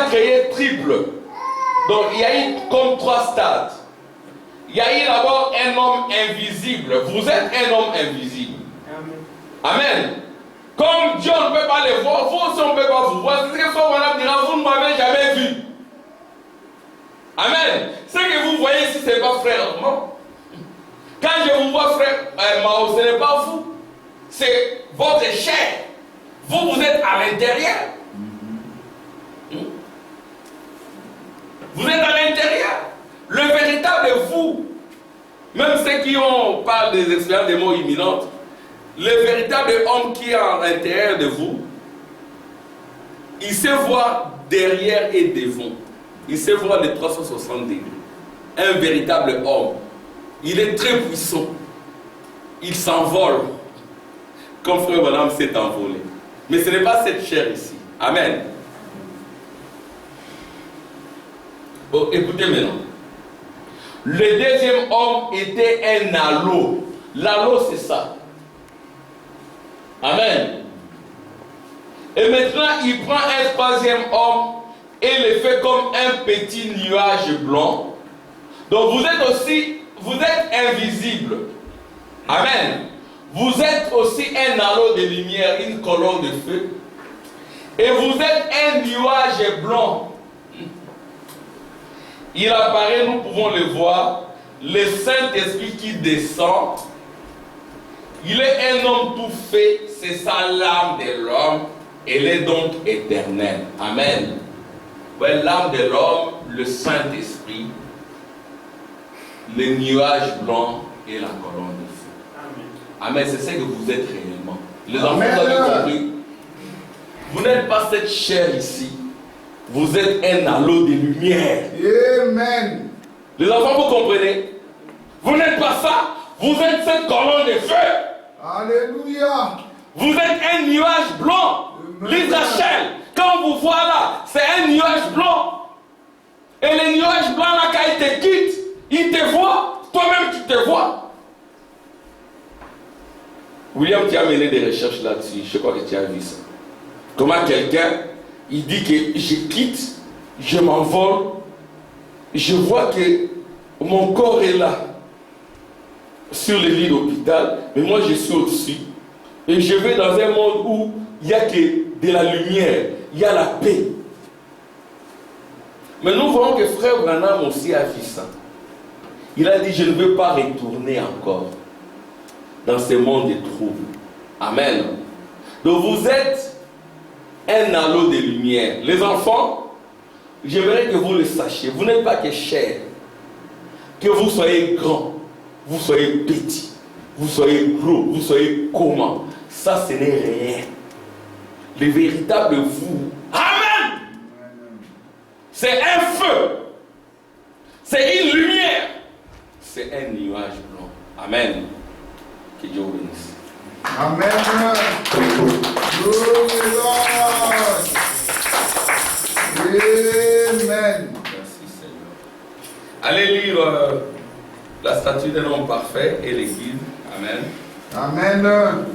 créé triple. Donc il y a eu comme 3 stades. Il y a eu d'abord un homme invisible. Vous êtes un homme invisible. Amen. Comme Dieu ne peut pas le voir, vous aussi on ne peut pas vous voir. C'est ce que son madame dira, vous ne m'avez jamais vu. Amen. Ce que vous voyez ici, ce n'est pas frère. Non. Quand je vous vois frère Mao, ce n'est pas vous. C'est votre chair. Vous êtes à l'intérieur. Vous êtes à l'intérieur. Le véritable vous, même ceux qui parlent des expériences des mots imminentes, le véritable homme qui est à l'intérieur de vous, il sait voir derrière et devant. Il sait voir les 360 degrés. Un véritable homme. Il est très puissant. Il s'envole. Comme frère Madame s'est envolé. Mais ce n'est pas cette chair ici. Amen. Bon, écoutez maintenant. Le deuxième homme était un halo. L'halo, c'est ça. Amen. Et maintenant, il prend un troisième homme et le fait comme un petit nuage blanc. Donc vous êtes invisible. Amen. Vous êtes aussi un halo de lumière, une colonne de feu. Et vous êtes un nuage blanc. Il apparaît, nous pouvons le voir, le Saint-Esprit qui descend. Il est un homme tout fait, c'est ça l'âme de l'homme. Elle est donc éternelle. Amen. Ouais, l'âme de l'homme, le Saint-Esprit, le nuage blanc et la colonne de feu. Amen. C'est ce que vous êtes réellement. Les enfants, vous avez compris. Vous n'êtes pas cette chair ici. Vous êtes un halo de lumière. Amen. Les enfants, vous comprenez? Vous n'êtes pas ça. Vous êtes cette colonne de feu. Alléluia. Vous êtes un nuage blanc. Lise Rachel, quand on vous voit là, c'est un nuage blanc. Et le nuage blanc là, quand il te quitte, il te voit, toi-même tu te vois. William, tu as mené des recherches là-dessus, je crois que tu as vu ça. Comment quelqu'un, il dit que je quitte, je m'envole, je vois que mon corps est là, sur le lit d'hôpital, mais moi je suis au-dessus. Et je vais dans un monde où il n'y a que de la lumière, il y a la paix. Mais nous voyons que frère Branham aussi a vu ça. Il a dit, je ne veux pas retourner encore dans ce monde de troubles. Amen. Donc vous êtes un halo de lumière. Les enfants, j'aimerais que vous le sachiez. Vous n'êtes pas que chair. Que vous soyez grand, vous soyez petit, vous soyez gros, vous soyez comment. Ça, ce n'est rien. Le véritable vous. Amen. C'est un feu. C'est une lumière. C'est un nuage blanc. Amen. Que Dieu vous bénisse. Amen. Amen. Merci Seigneur. Allez lire la statue d'un homme parfait et les guides. Amen. Amen.